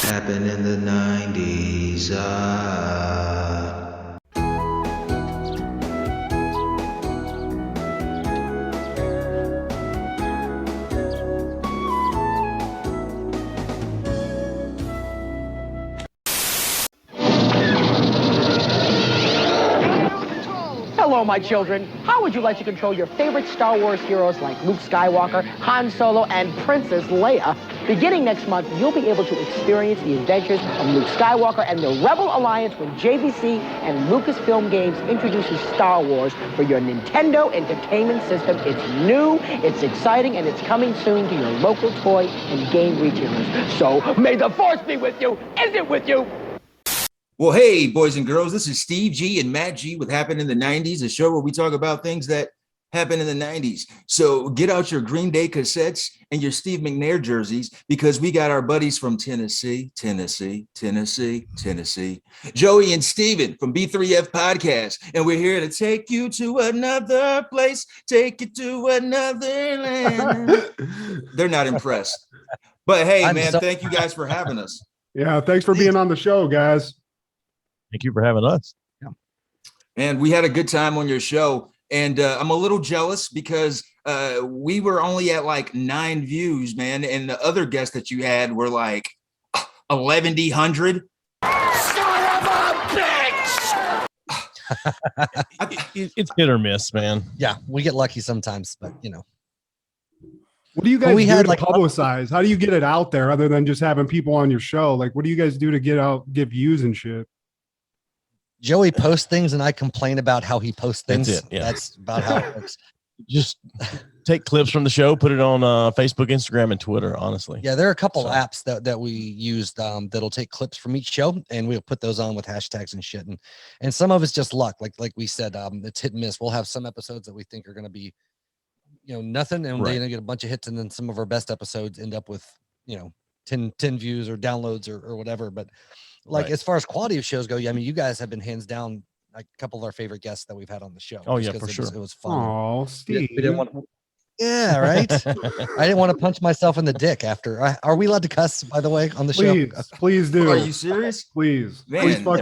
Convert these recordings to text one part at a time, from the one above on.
Happened in the 90s. Hello, my children. How would you like to control your favorite Star Wars heroes like Luke Skywalker, Han Solo, and Princess Leia? Beginning next month, you'll be able to experience the adventures of Luke Skywalker and the Rebel Alliance when JVC and Lucasfilm Games introduces Star Wars for your Nintendo Entertainment System. It's new, it's exciting, and it's coming soon to your local toy and game retailers. So, may the Force be with you. Is it with you? Well, hey, boys and girls, this is Steve G and Matt G with Happened in the 90s, a show where we talk about things that happened in the 90s. So get out your Green Day cassettes and your Steve McNair jerseys because we got our buddies from Tennessee, Joey and Steven from B3F Podcast. And we're here to take you to another place, take you to another land. They're not impressed. But hey, thank you guys for having us. Yeah, thanks for being on the show, guys. Thank you for having us. Yeah. And we had a good time on your show. And I'm a little jealous because we were only at like 9 views, man. And the other guests that you had were like 1,100. Son of a bitch! It's hit or miss, man. Yeah, we get lucky sometimes, but you know. What do you guys do to publicize? How do you get it out there other than just having people on your show? Like, what do you guys do to get get views and shit? Joey posts things and I complain about how he posts things. That's it, yeah. That's about how it works. Just take clips from the show, put it on Facebook, Instagram, and Twitter, honestly. Yeah, there are a couple apps that we used that'll take clips from each show and we'll put those on with hashtags and shit. And some of it's just luck. Like we said, it's hit and miss. We'll have some episodes that we think are going to be, nothing. And they get a bunch of hits. And then some of our best episodes end up with, 10 views or downloads or whatever. But as far as quality of shows go, I mean, you guys have been hands down like a couple of our favorite guests that we've had on the show. Oh yeah, for sure. It was fun. Oh, Steve. We didn't want yeah, right. I didn't want to punch myself in the dick after. Are we allowed to cuss, by the way, on the show? Please do. Are you serious? Please. Man, please one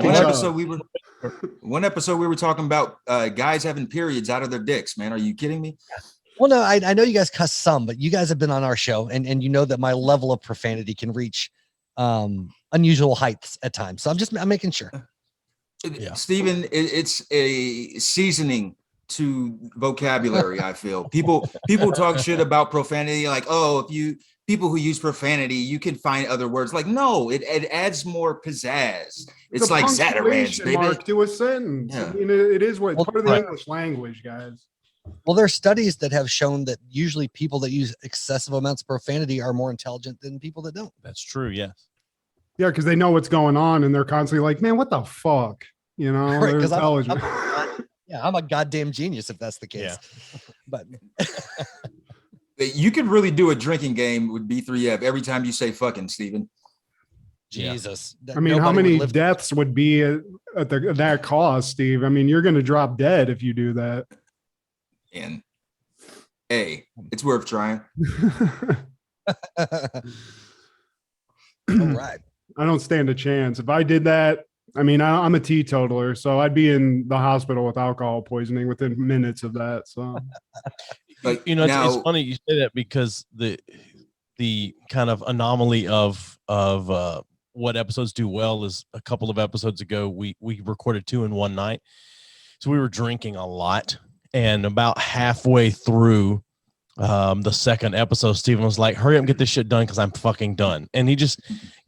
episode we were talking about guys having periods out of their dicks, man. Are you kidding me? Well, no, I know you guys cuss some, but you guys have been on our show and you know that my level of profanity can reach unusual heights at times. So I'm making sure. Yeah. Steven, it's a seasoning to vocabulary. I feel people talk shit about profanity, like, oh, people who use profanity, you can find other words. Like, no, it adds more pizzazz. It's like Zatarans, baby. Mark to a sentence. Yeah. I mean, it is part of the English language, guys. Well, there are studies that have shown that usually people that use excessive amounts of profanity are more intelligent than people that don't. That's true. Yes. Yeah, because they know what's going on and they're constantly like, man, what the fuck? Right, they're intelligent. I'm a goddamn genius if that's the case. Yeah. But you could really do a drinking game with B3F every time you say fucking, Steven. Jesus. I mean, how many deaths would be at that cost, Steve? I mean, you're going to drop dead if you do that. And hey, it's worth trying. All right. I don't stand a chance. If I did that, I mean, I'm a teetotaler, so I'd be in the hospital with alcohol poisoning within minutes of that. So, but it's funny you say that because the kind of anomaly of what episodes do well is a couple of episodes ago we recorded 2 in one night, so we were drinking a lot, and about halfway through the second episode, Steven was like, hurry up and get this shit done because I'm fucking done. And he just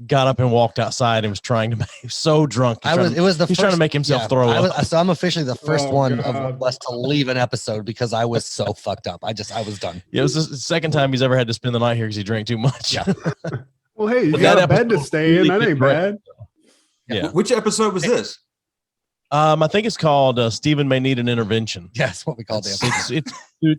got up and walked outside and was trying to make so drunk. He's trying to make himself throw up. So I'm officially the first one of us to leave an episode because I was so fucked up. I was done. Yeah, it was the second time he's ever had to spend the night here because he drank too much. Yeah. Well, hey, you got a bed to stay in. That ain't bad. Yeah. Which episode was this? I think it's called Stephen May Need an Intervention. Yeah, that's what we called it. It's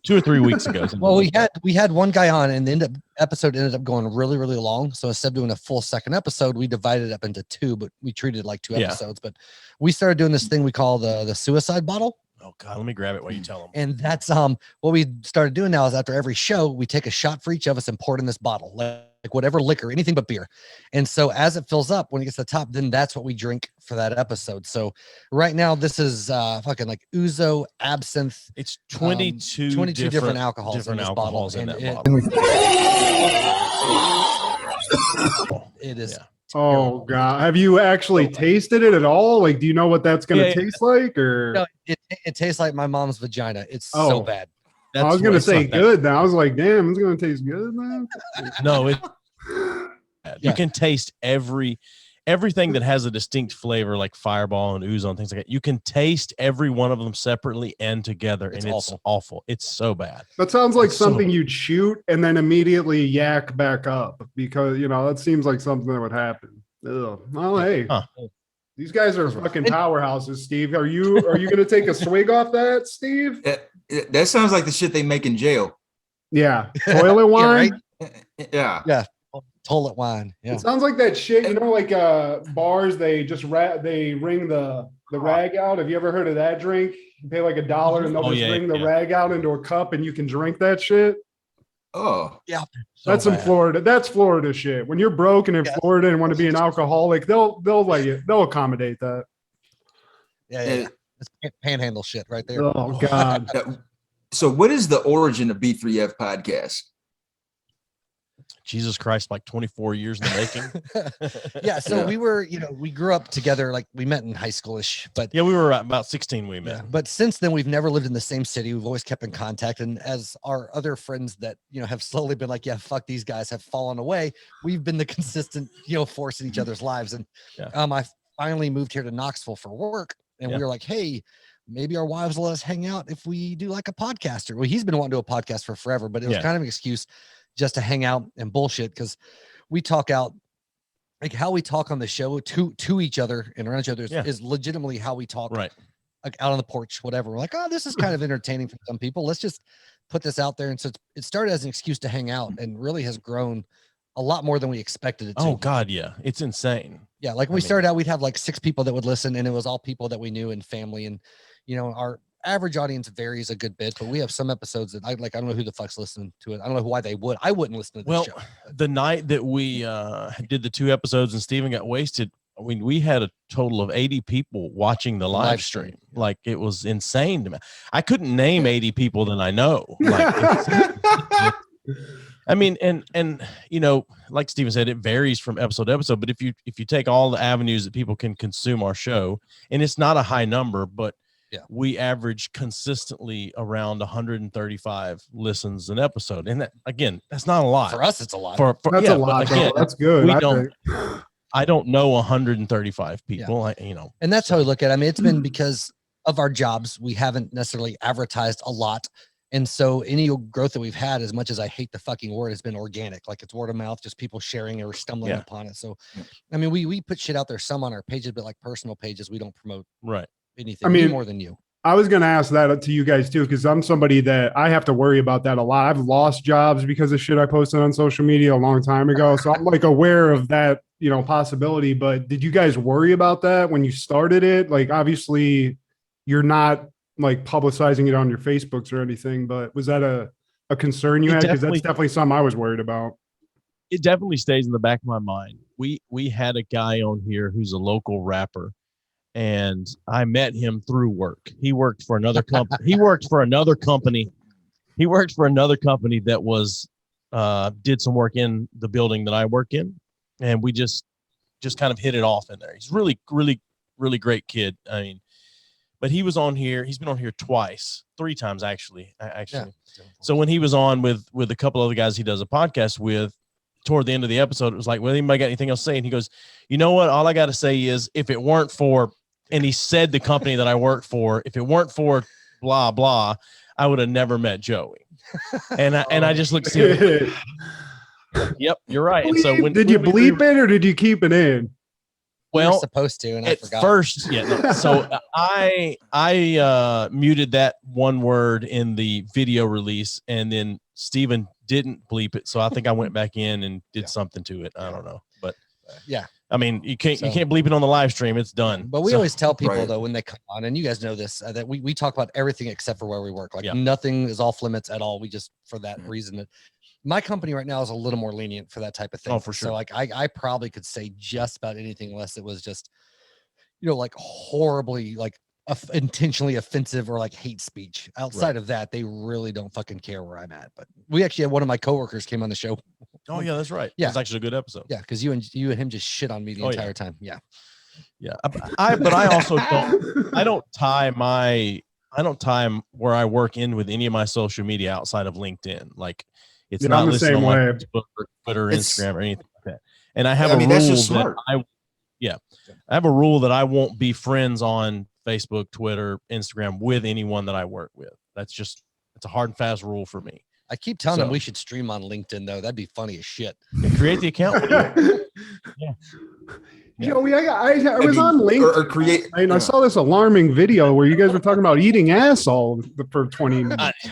2 or 3 weeks ago. Well, we had one guy on, and the episode ended up going really, really long. So instead of doing a full second episode, we divided it up into 2, but we treated it like 2 episodes. But we started doing this thing we call the suicide bottle. Oh God, let me grab it while you tell them. And that's what we started doing now is after every show, we take a shot for each of us and pour it in this bottle. Like whatever liquor, anything but beer. And so as it fills up, when it gets to the top, then that's what we drink for that episode. So right now this is fucking like ouzo, absinthe. It's 22 different alcohols different in this alcohols bottle. in that And bottle. it is. Yeah. Oh God! Have you actually tasted it at all? Like, do you know what that's gonna taste like? Or No, it tastes like my mom's vagina. It's so bad. I was gonna say good. Now I was like, damn, it's gonna taste good, man. No, you can taste everything that has a distinct flavor, like Fireball and ouzo and things like that. You can taste every one of them separately and together, and it's awful. It's so bad. That sounds like something you'd shoot and then immediately yak back up, because that seems like something that would happen. Ugh. Well, hey, these guys are fucking powerhouses. Steve, are you gonna take a swig off that, Steve? That sounds like the shit they make in jail. Yeah, toilet wine. Yeah. Toilet wine. Yeah. It sounds like that shit, like bars, they just they wring the rag out. Have you ever heard of that drink? You pay like $1 and they'll just wring the rag out into a cup and you can drink that shit. Oh. Yeah. That's some Florida. That's Florida shit. When you're broke and in Florida and want to be an alcoholic, they'll accommodate that. Yeah. It's panhandle shit right there. Oh God. So what is the origin of B3F Podcast? Jesus Christ, like 24 years in the making. Yeah. So we were, we grew up together, like we met in high schoolish, but yeah, we were about 16 we met. Yeah, but since then we've never lived in the same city. We've always kept in contact. And as our other friends that, have slowly been like, yeah, fuck these guys, have fallen away, we've been the consistent, force in each other's lives. And I finally moved here to Knoxville for work. And we were like, hey, maybe our wives will let us hang out if we do like a podcaster. Well, he's been wanting to do a podcast for forever, but it was kind of an excuse just to hang out and bullshit, because we talk out, like how we talk on the show to each other and around each other is legitimately how we talk, right? Like out on the porch, whatever. We're like, oh, this is kind of entertaining for some people. Let's just put this out there. And so it started as an excuse to hang out and really has grown a lot more than we expected it to. Oh God, yeah, it's insane. Yeah, like when we started out, we'd have like 6 people that would listen, and it was all people that we knew and family. And our average audience varies a good bit, but we have some episodes that I don't know who the fuck's listening to it. I don't know why they would. I wouldn't listen to this show. The night that we did the 2 episodes and Steven got wasted, I mean, we had a total of 80 people watching the live stream. Like, it was insane to me. I couldn't name 80 people that I know. Like, I mean, and like Steven said, it varies from episode to episode. But if you take all the avenues that people can consume our show, and it's not a high number, but we average consistently around 135 listens an episode, and that, again, that's not a lot. For us, it's a lot. That's a lot. Again, that's good. I don't know 135 people. And that's how we look at it. I mean, it's been because of our jobs. We haven't necessarily advertised a lot. And so any growth that we've had, as much as I hate the fucking word, has been organic. Like, it's word of mouth, just people sharing or stumbling upon it. So, I mean, we put shit out there, some on our pages, but like personal pages, we don't promote anything. I mean, more than you. I was going to ask that to you guys too, because I'm somebody that I have to worry about that a lot. I've lost jobs because of shit I posted on social media a long time ago. So I'm like aware of that, possibility. But did you guys worry about that when you started it? Like, obviously you're not like publicizing it on your Facebooks or anything, but was that a concern you had? Because that's definitely something I was worried about. It definitely stays in the back of my mind. We had a guy on here who's a local rapper, and I met him through work. He worked for another company. He worked for another company that was did some work in the building that I work in, and we just kind of hit it off in there. He's really, really, really great kid. I mean, but he was on here. He's been on here 3 times actually. Yeah. So when he was on with a couple other guys he does a podcast with, toward the end of the episode, it was like, well, anybody got anything else to say? And he goes, you know what? All I got to say is, if it weren't for, and he said the company that I worked for, if it weren't for blah, blah, I would have never met Joey. And I just looked at him. Yep, you're right. And so did you bleep it or did you keep it in? Well, we were supposed to, and I forgot. First, so I muted that one word in the video release, and then Steven didn't bleep it. So I think I went back in and did something to it. I don't know, but I mean, you can't bleep it on the live stream. It's done. But we always tell people though, when they come on, and you guys know this, that we talk about everything except for where we work. Like nothing is off limits at all. We just, for that reason, that My company right now is a little more lenient for that type of thing. Oh, for sure. So like I probably could say just about anything unless it was just, like horribly like intentionally offensive or like hate speech. Outside of that, they really don't fucking care where I'm at. But we actually had one of my coworkers came on the show. Oh yeah, that's right. Yeah. It's actually a good episode. Yeah, because you and him just shit on me the entire time. Yeah. Yeah. But I also don't tie where I work in with any of my social media outside of LinkedIn. Like it's not the listed same on way. Facebook or Twitter or Instagram or anything like that. And I have I mean, a that's rule just smart. I have a rule that I won't be friends on Facebook, Twitter, Instagram with anyone that I work with. It's a hard and fast rule for me. I keep telling him we should stream on LinkedIn though. That'd be funny as shit. Create the account. Yeah. Joey, I was on LinkedIn or create. and I saw this alarming video where you guys were talking about eating asshole for 20 minutes.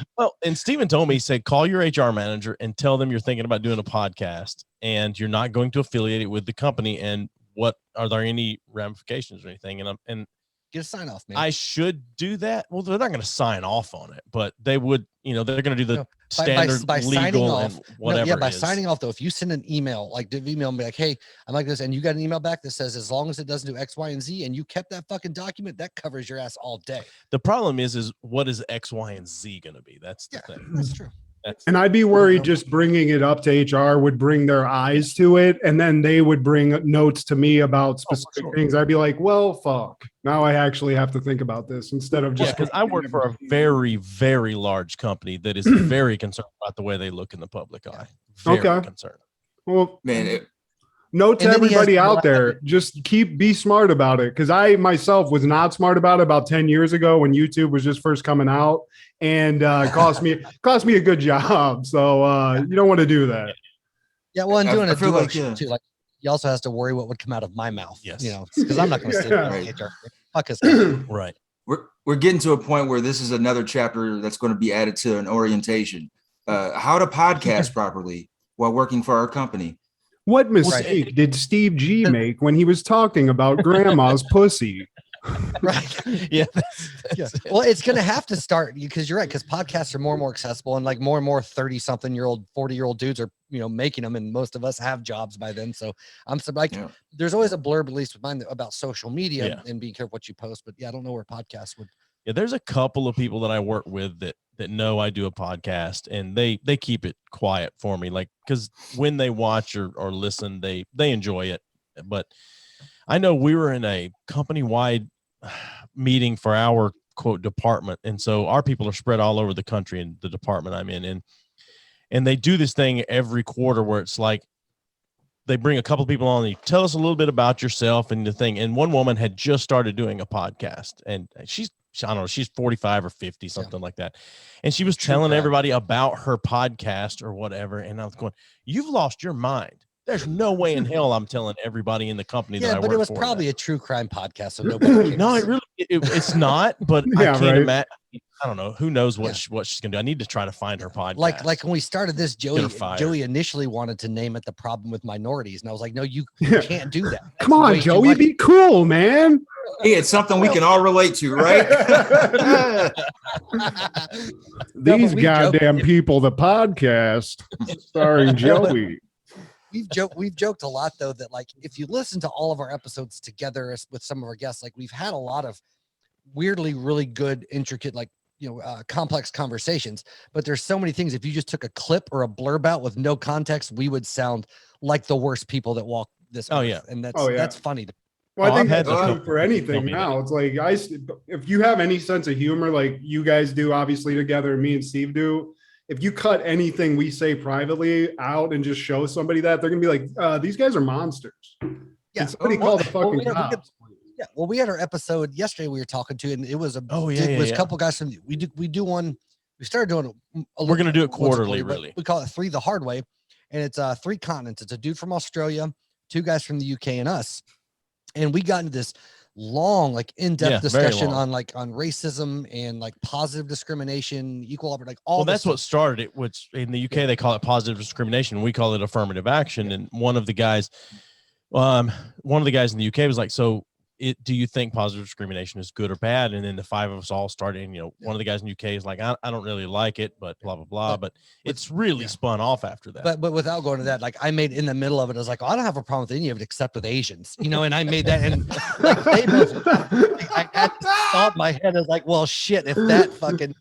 And Steven told me, he said, call your HR manager and tell them you're thinking about doing a podcast and you're not going to affiliate it with the company. And what are there any ramifications or anything? And get a sign off, man. I should do that. Well, they're not going to sign off on it, but they would, they're going to do the standard by legal signing off, and whatever. by signing off though, if you send an email, like email and be like, hey, I'm like this, and you got an email back that says as long as it doesn't do X, Y, and Z, and you kept that fucking document, that covers your ass all day. The problem is what is X, Y, and Z going to be? That's the thing. That's true. And I'd be worried just bringing it up to HR would bring their eyes to it, and then they would bring notes to me about specific things. I'd be like, well, fuck. Now I actually have to think about this instead of just. Because I work for a very, very large company that is very concerned about the way they look in the public eye. Very concerned. Well, Man, note to everybody out there, just be smart about it. Because I myself was not smart about it about 10 years ago when YouTube was just first coming out, and cost me a good job. So you don't want to do that. Yeah, well, and doing I a feel duo like, shoot too, like you also has to worry what would come out of my mouth. Yes. Because I'm not going to say Right. HR. Fuck us. Right. we're getting to a point where this is another chapter that's going to be added to an orientation. How to podcast properly while working for our company. What mistake did Steve G make when he was talking about grandma's pussy? Right. Yeah. Yeah. Well, it's going to have to start because you're right. Because podcasts are more and more accessible, and like more and more 30-something-year-old, 40-year-old dudes are, making them, and most of us have jobs by then. So I'm like, there's always a blurb, at least with mine, about social media and being careful what you post. But yeah, I don't know where podcasts would. Yeah, there's a couple of people that I work with that know I do a podcast, and they keep it quiet for me, like because when they watch or listen, they enjoy it. But I know we were in a company-wide meeting for our quote department, and so our people are spread all over the country in the department I'm in, and they do this thing every quarter where it's like they bring a couple of people on and you tell us a little bit about yourself and the thing. And one woman had just started doing a podcast, and she's 45 or 50, something like that. And she was telling everybody about her podcast or whatever. And I was going, you've lost your mind. There's no way in hell I'm telling everybody in the company that I work for. Yeah, but it was probably a true crime podcast, so nobody. No, it's not. But I can't imagine. I don't know. Who knows what she's gonna do? I need to try to find her podcast. Like when we started this, Joey initially wanted to name it "The Problem with Minorities," and I was like, "No, you can't do that." Come on, Joey, be cool, man. Hey, it's something we can all relate to, right? These goddamn people, the podcast starring Joey. We've joked a lot though that like if you listen to all of our episodes together with some of our guests, like we've had a lot of weirdly really good, intricate, like complex conversations. But there's so many things. If you just took a clip or a blurb out with no context, we would sound like the worst people that walk this earth. Yeah, and that's funny. Well, I think that's true for anything now. It's like if you have any sense of humor, like you guys do, obviously together, me and Steve do. If you cut anything we say privately out and just show somebody that, they're gonna be like, "These guys are monsters." Yeah, somebody called the fucking cops. Yeah, well, we had our episode yesterday. We were talking to, and it was a couple guys from. We do one. We started doing. We're gonna do it quarterly, really. We call it 3 the Hard Way, and it's 3 continents. It's a dude from Australia, 2 guys from the UK, and us. And we got into this long, like in-depth discussion on racism and like positive discrimination, equal opportunity, like all. Well, that's what started it. Which in the UK they call it positive discrimination. We call it affirmative action. And one of the guys in the UK was like, so do you think positive discrimination is good or bad? And then the 5 of us all started, one of the guys in UK is like, I don't really like it, but blah, blah, blah. But it's really spun off after that. But without going to that, like I made in the middle of it, I was like, I don't have a problem with any of it except with Asians, and I made that. And like, they both, I had this thought in my head. I was like, well, shit, if that fucking,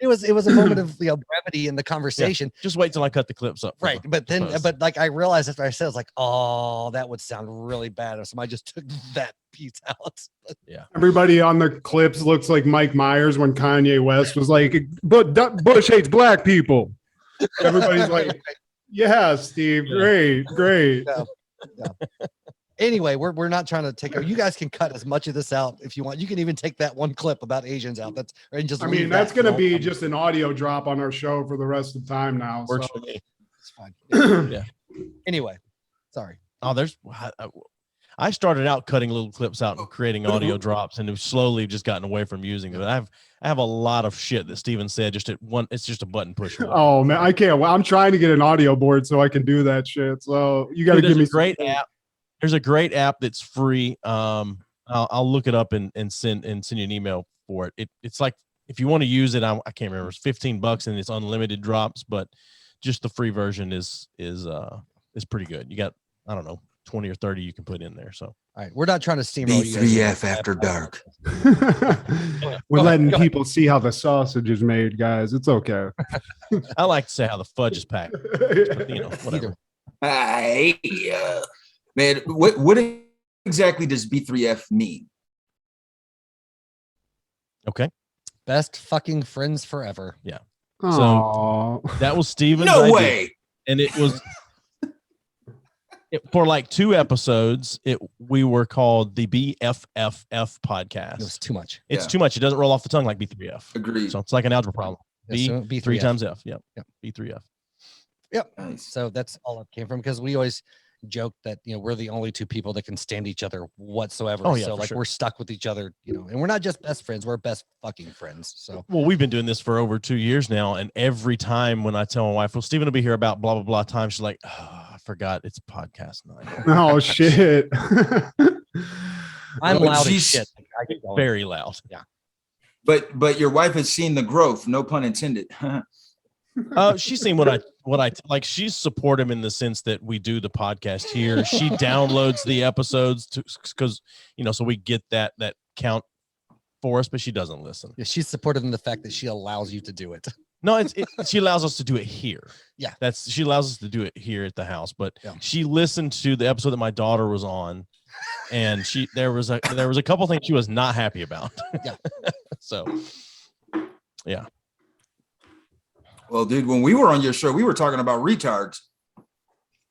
it was a moment of brevity in the conversation. Yeah, just wait till I cut the clips up. Right. But then, but like I realized after I said, I was like, oh, that would sound really bad if somebody just took that piece out. Yeah. Everybody on the clips looks like Mike Myers when Kanye West was like, but Bush hates black people. Everybody's like, yeah, Steve, great. Yeah. Anyway, we're not trying to take. You guys can cut as much of this out if you want. You can even take that one clip about Asians out. That's that's going to be just an audio drop on our show for the rest of the time now. Works for me. It's fine. Yeah. Anyway, sorry. Oh, I started out cutting little clips out and creating audio drops, and have slowly just gotten away from using it. I have a lot of shit that Steven said. It's just a button push. Oh man, I can't. Well, I'm trying to get an audio board so I can do that shit. So you got to give me a great app. There's a great app that's free. I'll look it up and send you an email for it. It's like, if you want to use it, I can't remember. It's $15 and it's unlimited drops, but just the free version is pretty good. You got, I don't know, 20 or 30 you can put in there. So all right, we're not trying to steamroll B3F after dark. We're letting people see how the sausage is made, guys. It's okay. I like to say how the fudge is packed. But, whatever. Man, what exactly does B3F mean? Okay. Best fucking friends forever. Yeah. Aww. So that was Steven's No idea. way. And it was for like 2 episodes. We were called the BFF Podcast. It was too much. It's too much. It doesn't roll off the tongue like B3F. Agreed. So it's like an algebra problem. B 3 times F. Yep. B3F. Yep. Nice. So that's all it came from, because we always joke that we're the only 2 people that can stand each other whatsoever. Oh, yeah, so like we're stuck with each other, and we're not just best friends, we're best fucking friends. So well, we've been doing this for over 2 years now, and every time when I tell my wife, well, Steven will be here about blah blah blah time, she's like, oh, I forgot it's podcast night. Oh shit. I'm loud as she's shit. I get going. Very loud. Yeah. But your wife has seen the growth, no pun intended. She's seen what I like. She's supportive in the sense that we do the podcast here. She downloads the episodes because so we get that count for us, but she doesn't listen. Yeah, she's supportive in the fact that she allows you to do it. No, she allows us to do it here. Yeah, she allows us to do it here at the house. But she listened to the episode that my daughter was on, and there was a couple things she was not happy about. Yeah. So, yeah. Well, dude, when we were on your show, we were talking about retards.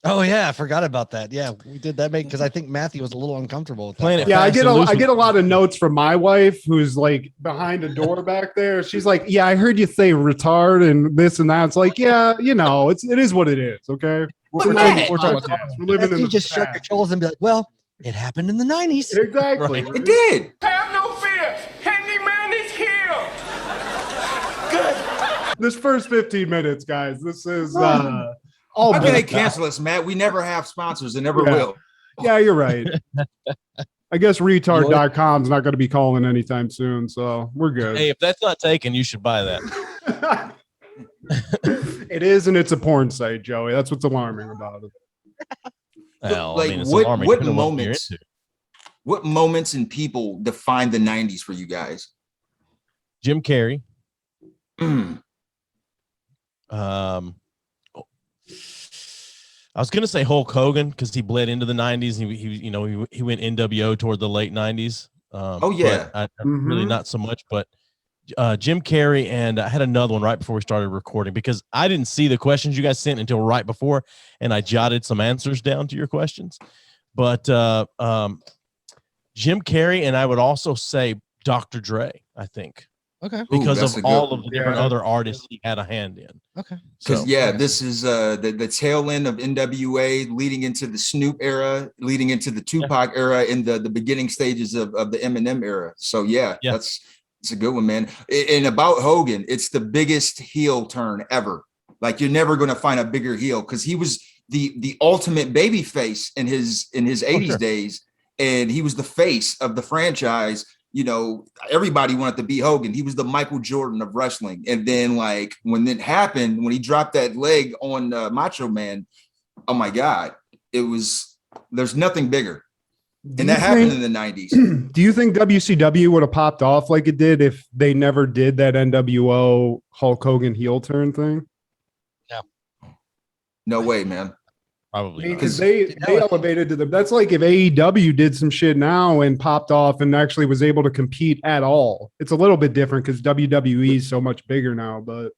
Oh yeah, I forgot about that. Yeah, we did that because I think Matthew was a little uncomfortable with that. Planet Yeah, I Fast get and I Loose get a lot of notes from my wife, who's like behind a door back there. She's like, "Yeah, I heard you say retard and this and that." It's like, yeah, it is what it is. Okay, we're living in You the just past. shrug your shoulders and be like, "Well, it happened in the 90s." Exactly. It did. Have no fear. Handyman is here. This first 15 minutes, guys. This is all. How can they built up. cancel us, Matt? We never have sponsors and never Yeah. will. Yeah, you're right. I guess retard.com is not going to be calling anytime soon, so we're good. Hey, if that's not taken, you should buy that. It is, and it's a porn site, Joey. That's what's alarming about it. Well, Like, it's what alarming. Depending on what you're moments- into. What moments and people define the 90s for you guys? Jim Carrey. Mm. I was gonna say Hulk Hogan because he bled into the 90s. He went NWO toward the late 90s. Oh, yeah. but really not so much. But Jim Carrey, and I had another one right before we started recording because I didn't see the questions you guys sent until right before, and I jotted some answers down to your questions. But Jim Carrey, and I would also say Dr. Dre. I think. Okay. Because that's of a all good of the different other artists he had a hand in. Okay. Because So, this is the tail end of NWA, leading into the Snoop era, leading into the Tupac era, in the beginning stages of the Eminem era. So it's a good one, man. And about Hogan, it's the biggest heel turn ever. Like, you're never going to find a bigger heel because he was the ultimate baby face in his 80s days. and he was the face of the franchise. You know, everybody wanted to be Hogan. He was the Michael Jordan of wrestling. And then, like, when it happened, when he dropped that leg on Macho Man, oh my God, there's nothing bigger. And that happened in the 90s. Do you think WCW would have popped off like it did if they never did that NWO Hulk Hogan heel turn thing? No way, man. Probably because they elevated to them. That's like if AEW did some shit now and popped off and actually was able to compete at all. It's a little bit different because WWE is so much bigger now. But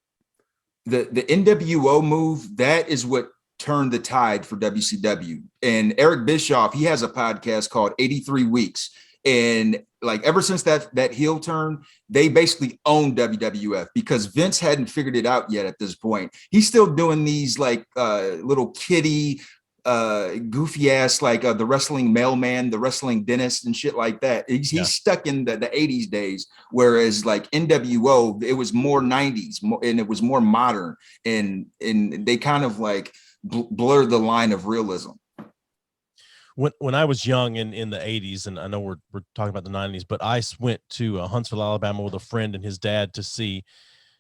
the NWO move, that is what turned the tide for WCW. And Eric Bischoff, he has a podcast called 83 Weeks. And like ever since that heel turn, they basically owned WWF because Vince hadn't figured it out yet at this point. He's still doing these like little kiddie, goofy ass, like the wrestling mailman, the wrestling dentist and shit like that. He's stuck in the 80s days, whereas like NWO, it was more 90s and it was more modern. And they kind of like blurred the line of realism. When I was young in the 80s, and I know we're talking about the 90s, but I went to Huntsville, Alabama with a friend and his dad to see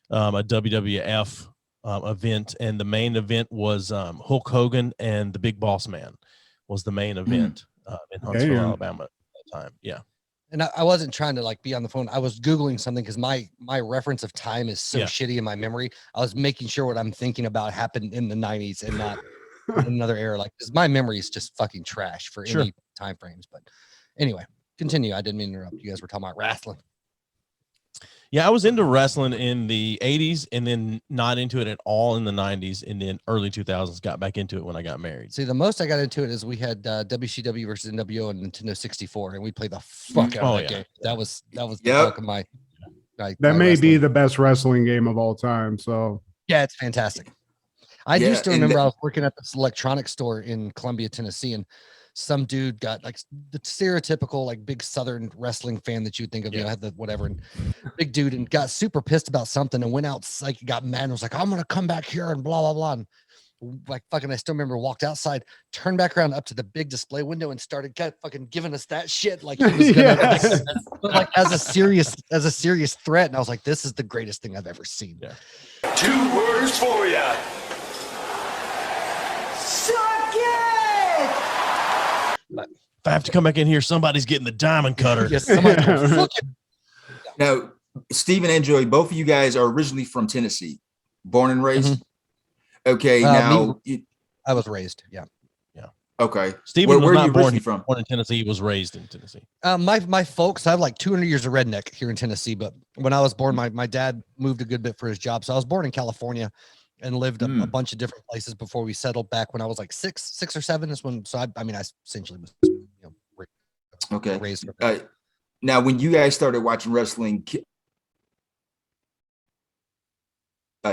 a WWF event, and the main event was Hulk Hogan and the Big Boss Man was the main event in Huntsville, Alabama at that time. Yeah. And I wasn't trying to like be on the phone. I was Googling something because my reference of time is so shitty in my memory. I was making sure what I'm thinking about happened in the 90s and not in another era. Like, because my memory is just fucking trash for any time frames. But anyway, continue. I didn't mean to interrupt. You guys were talking about wrestling. Yeah, I was into wrestling in the 80s and then not into it at all in the 90s, and then early 2000s got back into it when I got married. See, the most I got into it is we had WCW versus NWO and Nintendo 64, and we played the fuck out of that game. That was the bulk of my that may wrestling. Be the best wrestling game of all time. So yeah, it's fantastic. I used to remember I was working at this electronics store in Columbia, Tennessee, and some dude got like the stereotypical like big Southern wrestling fan that you'd think of, you know, had the whatever, and big dude, and got super pissed about something and went out, like got mad and was like, I'm gonna come back here and blah blah blah. And like fucking, I still remember walked outside, turned back around up to the big display window and started fucking giving us that shit like he was gonna, like as a serious threat. And I was like, this is the greatest thing I've ever seen. Yeah. 2 words for you. Suck it! But if I have to come back in here, somebody's getting the diamond cutter. Yes, somebody Now, Stephen and Joey, both of you guys are originally from Tennessee, born and raised. Mm-hmm. Okay, now I was raised. Yeah. Okay, Stephen was not born in Tennessee. He was raised in Tennessee. My folks, I have like 200 years of redneck here in Tennessee, but when I was born, my dad moved a good bit for his job, so I was born in California and lived a bunch of different places before we settled back when I was like six or seven is when. So I mean, I essentially was, raised. Now, when you guys started watching wrestling,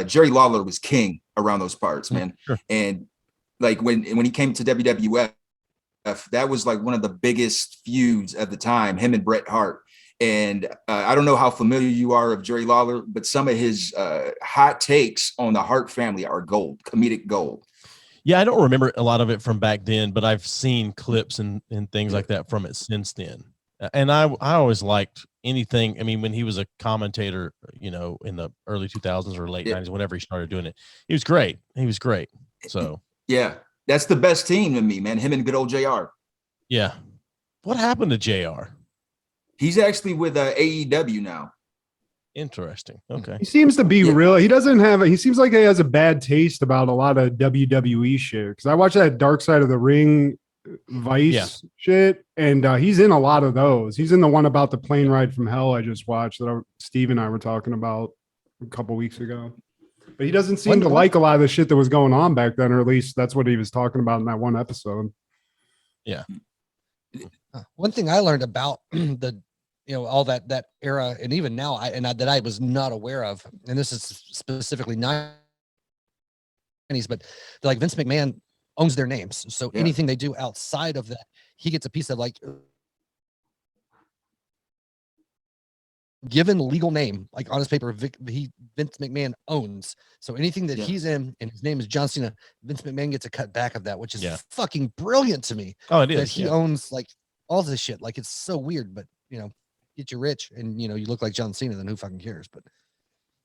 Jerry Lawler was king around those parts, man. Sure. And like when he came to WWF, that was like one of the biggest feuds at the time, him and Bret Hart. And I don't know how familiar you are of Jerry Lawler, but some of his hot takes on the Hart family are gold, comedic gold. Yeah, I don't remember a lot of it from back then, but I've seen clips and things like that from it since then. And I always liked anything. I mean, when he was a commentator, in the early 2000s or late 90s, whenever he started doing it, he was great. So yeah, that's the best team to me, man. Him and good old JR. Yeah. What happened to JR? He's actually with AEW now. Interesting. Okay. He seems to be real. He seems like he has a bad taste about a lot of WWE shit. Because I watched that Dark Side of the Ring Vice shit, and he's in a lot of those. He's in the one about the plane ride from hell I just watched that Steve and I were talking about a couple weeks ago. But he doesn't seem to like a lot of the shit that was going on back then, or at least that's what he was talking about in that one episode. Yeah. One thing I learned about all that era, and even now, that I was not aware of, and this is specifically 90s, but like Vince McMahon owns their names, so anything they do outside of that, he gets a piece of, like, given legal name, like on his paper, Vince McMahon owns. So anything that he's in, and his name is John Cena, Vince McMahon gets a cut back of that, which is fucking brilliant to me. Oh, it is. That he owns, like, all this shit. Like, it's so weird, but get you rich and you look like John Cena, then who fucking cares? But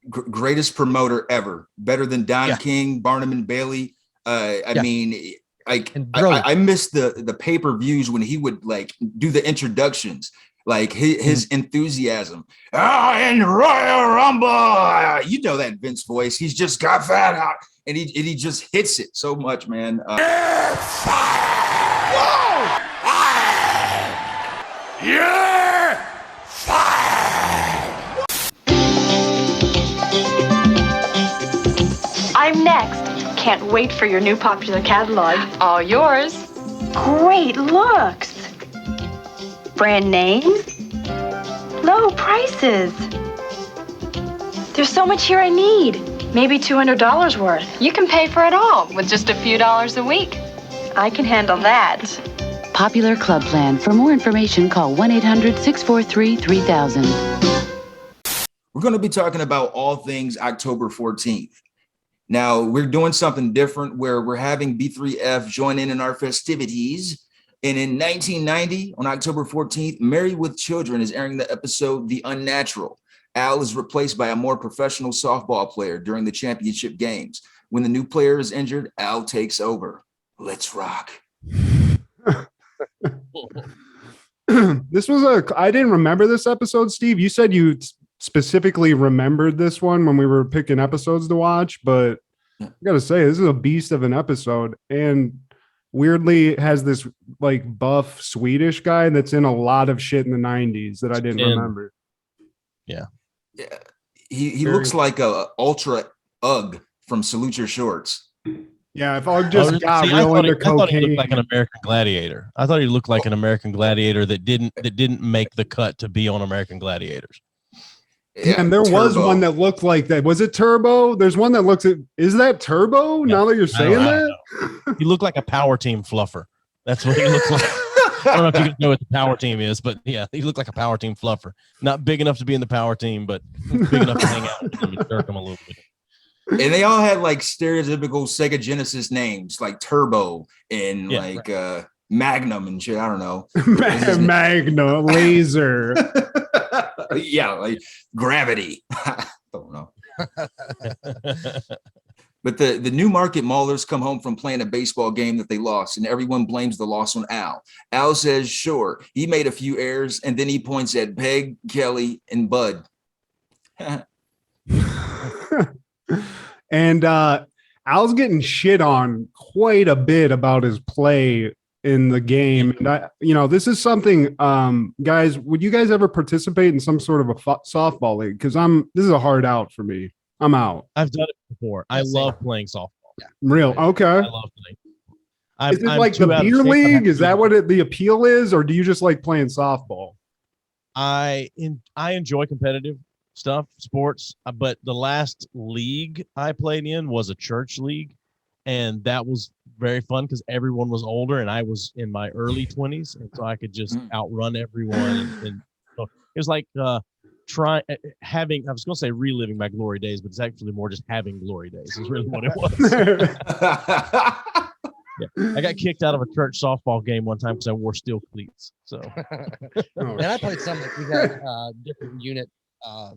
Greatest promoter ever, better than Don King, Barnum and Bailey. I mean, I missed the pay-per-views when he would like do the introductions, like his enthusiasm. In Royal Rumble, you know that Vince voice. He's just got fat out, and he just hits it so much, man. You're fired. I'm next. Can't wait for your new popular catalog. All yours. Great looks. Brand names. Low prices. There's so much here I need. Maybe $200 worth. You can pay for it all with just a few dollars a week. I can handle that. Popular Club Plan. For more information, call 1-800-643-3000. We're going to be talking about all things October 14th. Now, we're doing something different where we're having B3F join in our festivities. And in 1990, on October 14th, Married with Children is airing the episode The Unnatural. Al is replaced by a more professional softball player during the championship games. When the new player is injured, Al takes over. Let's rock. I didn't remember this episode, Steve. You said you specifically remembered this one when we were picking episodes to watch, but I gotta say, this is a beast of an episode, and weirdly has this like buff Swedish guy that's in a lot of shit in the 90s that I didn't remember. Yeah. He looks like a ultra Ugg from Salute Your Shorts. Yeah, if I just got real into cocaine. I thought he looked like an American Gladiator. I thought he looked like an American Gladiator that didn't make the cut to be on American Gladiators. Yeah, and there was one that looked like that. Was it Turbo? There's one that looks at. Is that Turbo? Yeah. Now that you're saying that, he looked like a Power Team fluffer. That's what he looked like. I don't know if you know what the Power Team is, but yeah, he looked like a Power Team fluffer. Not big enough to be in the Power Team, but big enough to hang out with him and jerk him a little bit. And they all had like stereotypical Sega Genesis names, like Turbo and Magnum and shit. I don't know. Magnum, Laser. Yeah, like Gravity. I don't know. But the Newmarket Maulers come home from playing a baseball game that they lost, and everyone blames the loss on Al. Al says, sure, he made a few errors, and then he points at Peg, Kelly, and Bud. And Al's getting shit on quite a bit about his play in the game. And this is something, guys, would you guys ever participate in some sort of a softball league? Because this is a hard out for me. I'm out. I've done it before. I love playing softball. Yeah. Real. Okay. I love playing. Is it like the beer league? Is that what the appeal is? Or do you just like playing softball? I enjoy competitive stuff, sports, but the last league I played in was a church league, and that was very fun because everyone was older and I was in my early 20s, and so I could just outrun everyone. And so it was like I was going to say reliving my glory days, but it's actually more just having glory days is really what it was. Yeah. I got kicked out of a church softball game one time because I wore steel cleats. So, and I played some. We had different unit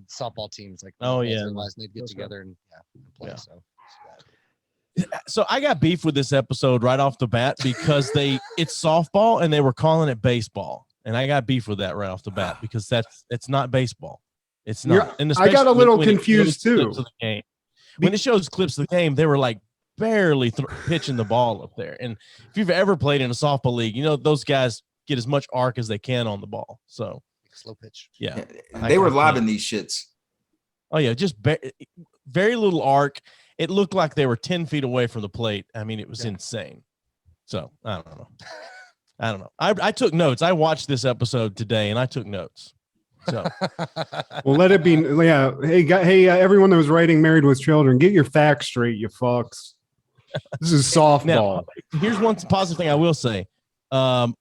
softball teams, like and they'd get together and play. Yeah. So I got beef with this episode right off the bat because it's softball and they were calling it baseball, and I got beef with that right off the bat because it's not baseball. It's not. And I got a little confused too. When it shows clips of the game, they were like barely pitching the ball up there. And if you've ever played in a softball league, those guys get as much arc as they can on the ball. So slow pitch. Yeah. They were lobbing these shits. Oh yeah. Just very little arc. It looked like they were 10 feet away from the plate. I mean, it was insane. So I don't know. I took notes. I watched this episode today and I took notes. So, well, let it be. Yeah. Hey, everyone that was writing Married with Children, get your facts straight, you fucks. This is softball. Now, here's one positive thing I will say. Katie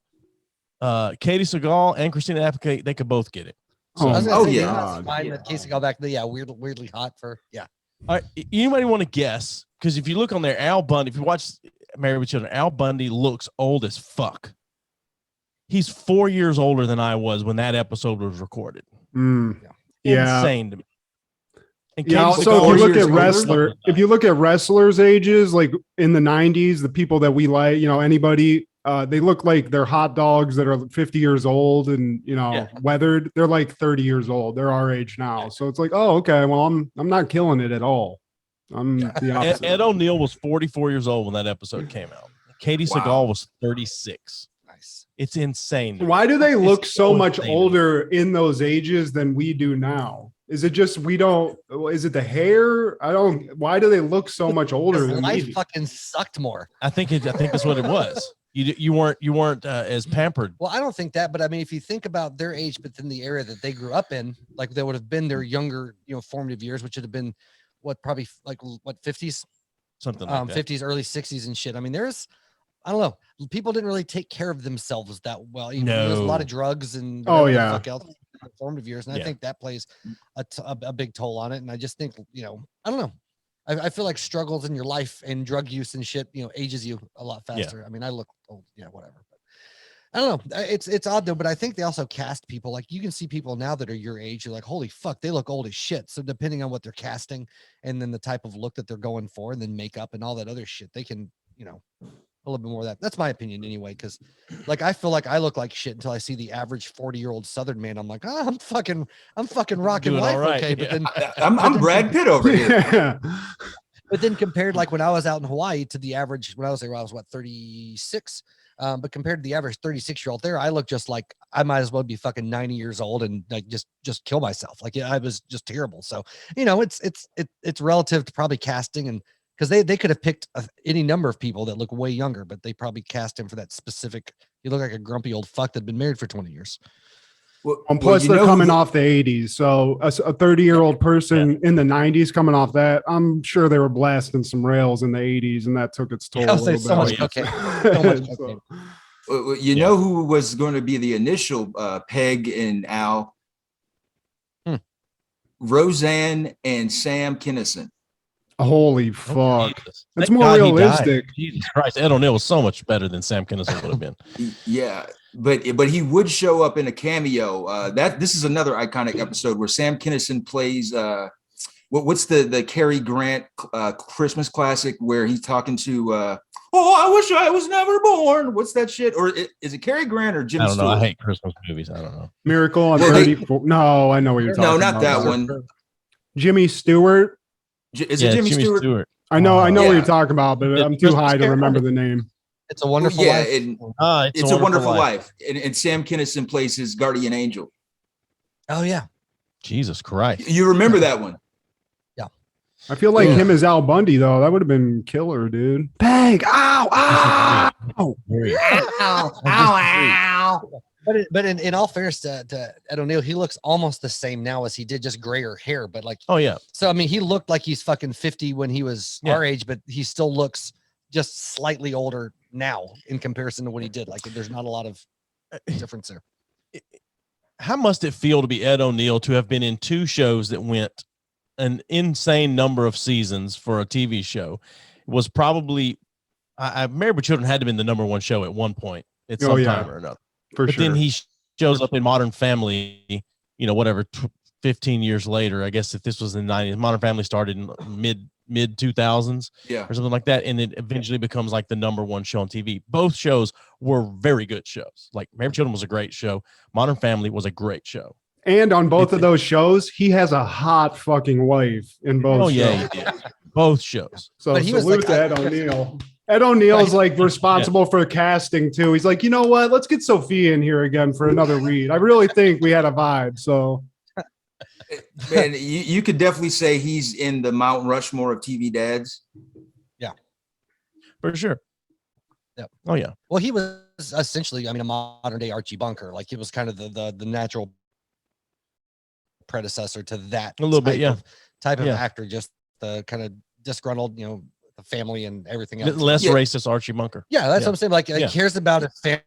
Seagal and Christina Applegate, they could both get it. So, yeah. Fine with Katie Seagal back there. Yeah. Weirdly hot for, yeah. All right. Anybody want to guess? Because if you look on there, Al Bundy, if you watch Married with Children, Al Bundy looks old as fuck. He's 4 years older than I was when that episode was recorded. Yeah. Insane to me. And Yeah. Katie Also, Seagal if you look at wrestlers' ages, like in the 90s, the people that we like, anybody, they look like they're hot dogs that are 50 years old and weathered. They're like 30 years old. They're our age now. So it's like, oh, okay. Well, I'm not killing it at all. I'm the opposite. Ed O'Neill was 44 years old when that episode came out. Katie Seagal was 36. Nice. It's insane. Why do they look so much older in those ages than we do now? Is it just is it the hair? Why do they look so much older than life we? fucking sucked more. I think that's what it was. You weren't as pampered. Well, I don't think that, but I mean, if you think about their age, but then the area that they grew up in, like they would have been their younger, formative years, which would have been probably 50s, something like that. 50s, early 60s and shit. I mean, I don't know. People didn't really take care of themselves that well. There's a lot of drugs and fuck else, formative years, and I think that plays a big toll on it. And I just think, I don't know. I feel like struggles in your life and drug use and shit, ages you a lot faster. Yeah. I mean, I look old, whatever. But I don't know. It's odd though, but I think they also cast people. Like you can see people now that are your age. You're like, holy fuck, they look old as shit. So depending on what they're casting and then the type of look that they're going for and then makeup and all that other shit, they can, a little bit more of that. That's my opinion anyway. Cause like, I feel like I look like shit until I see the average 40-year-old Southern man. I'm like, I'm fucking rocking life. Right. Okay. But then I'm Brad Pitt over here. But then compared, like when I was out in Hawaii to the average, when I was there, I was 36. But compared to the average 36-year-old there, I look just like I might as well be fucking 90 years old and like just kill myself. Like I was just terrible. So, it's relative to probably casting and because they could have picked any number of people that look way younger, but they probably cast him for that specific. You look like a grumpy old fuck that'd been married for 20 years. And plus, they're coming off the 80s. So a 30-year-old person in the 90s coming off that, I'm sure they were blasting some rails in the 80s, and that took its toll. I'll say so much okay. So much okay. You know who was going to be the initial Peg and Al? Roseanne and Sam Kinison. Holy fuck. That's Thank more God he realistic. died. Jesus Christ. Ed O'Neill was so much better than Sam Kinison would have been. Yeah, but he would show up in a cameo. This is another iconic episode where Sam Kinison plays what's the Cary Grant Christmas classic where he's talking to I wish I was never born. What's that shit? Or is it Cary Grant or Jimmy I don't know. Stewart? I hate Christmas movies. I don't know. Miracle on 34. No, I know what you're talking about. No, not that one. Jimmy Stewart. Is it Jimmy Stewart? I know what you're talking about, but I'm too high to remember the name. It's a Wonderful Life. It's a Wonderful Life. And Sam Kinison plays his guardian angel. Oh yeah. Jesus Christ. You remember that one? Yeah. I feel like him as Al Bundy though. That would have been killer, dude. Peg. Ow! Ow! Ow! Ow! Ow! But in all fairness to Ed O'Neill, he looks almost the same now as he did, just grayer hair. But like, oh yeah. So I mean, he looked like he's fucking 50 when he was our age, but he still looks just slightly older now in comparison to when he did. Like, there's not a lot of difference there. How must it feel to be Ed O'Neill to have been in two shows that went an insane number of seasons for a TV show? It was probably Married with Children had to have been the number one show at one point at some time or another. But then he shows up in Modern Family, 15 years later. I guess if this was in the 90s, Modern Family started in mid 2000s or something like that. And it eventually becomes like the number one show on TV. Both shows were very good shows. Like Married with Children was a great show. Modern Family was a great show. And on both of those shows, he has a hot fucking wife in both shows. Yeah, he did. Both shows. So salute to Ed O'Neill. Ed O'Neill's like responsible for casting too. He's like, you know what? Let's get Sophia in here again for another read. I really think we had a vibe. So, man, you could definitely say he's in the Mount Rushmore of TV dads. Yeah, for sure. Yeah. Oh yeah. Well, he was essentially, a modern day Archie Bunker. Like, it was kind of the natural predecessor to that a little bit, type of actor. Just the kind of disgruntled, the family and everything else. Less racist Archie Bunker. Yeah, that's what I'm saying. Like, cares about his family.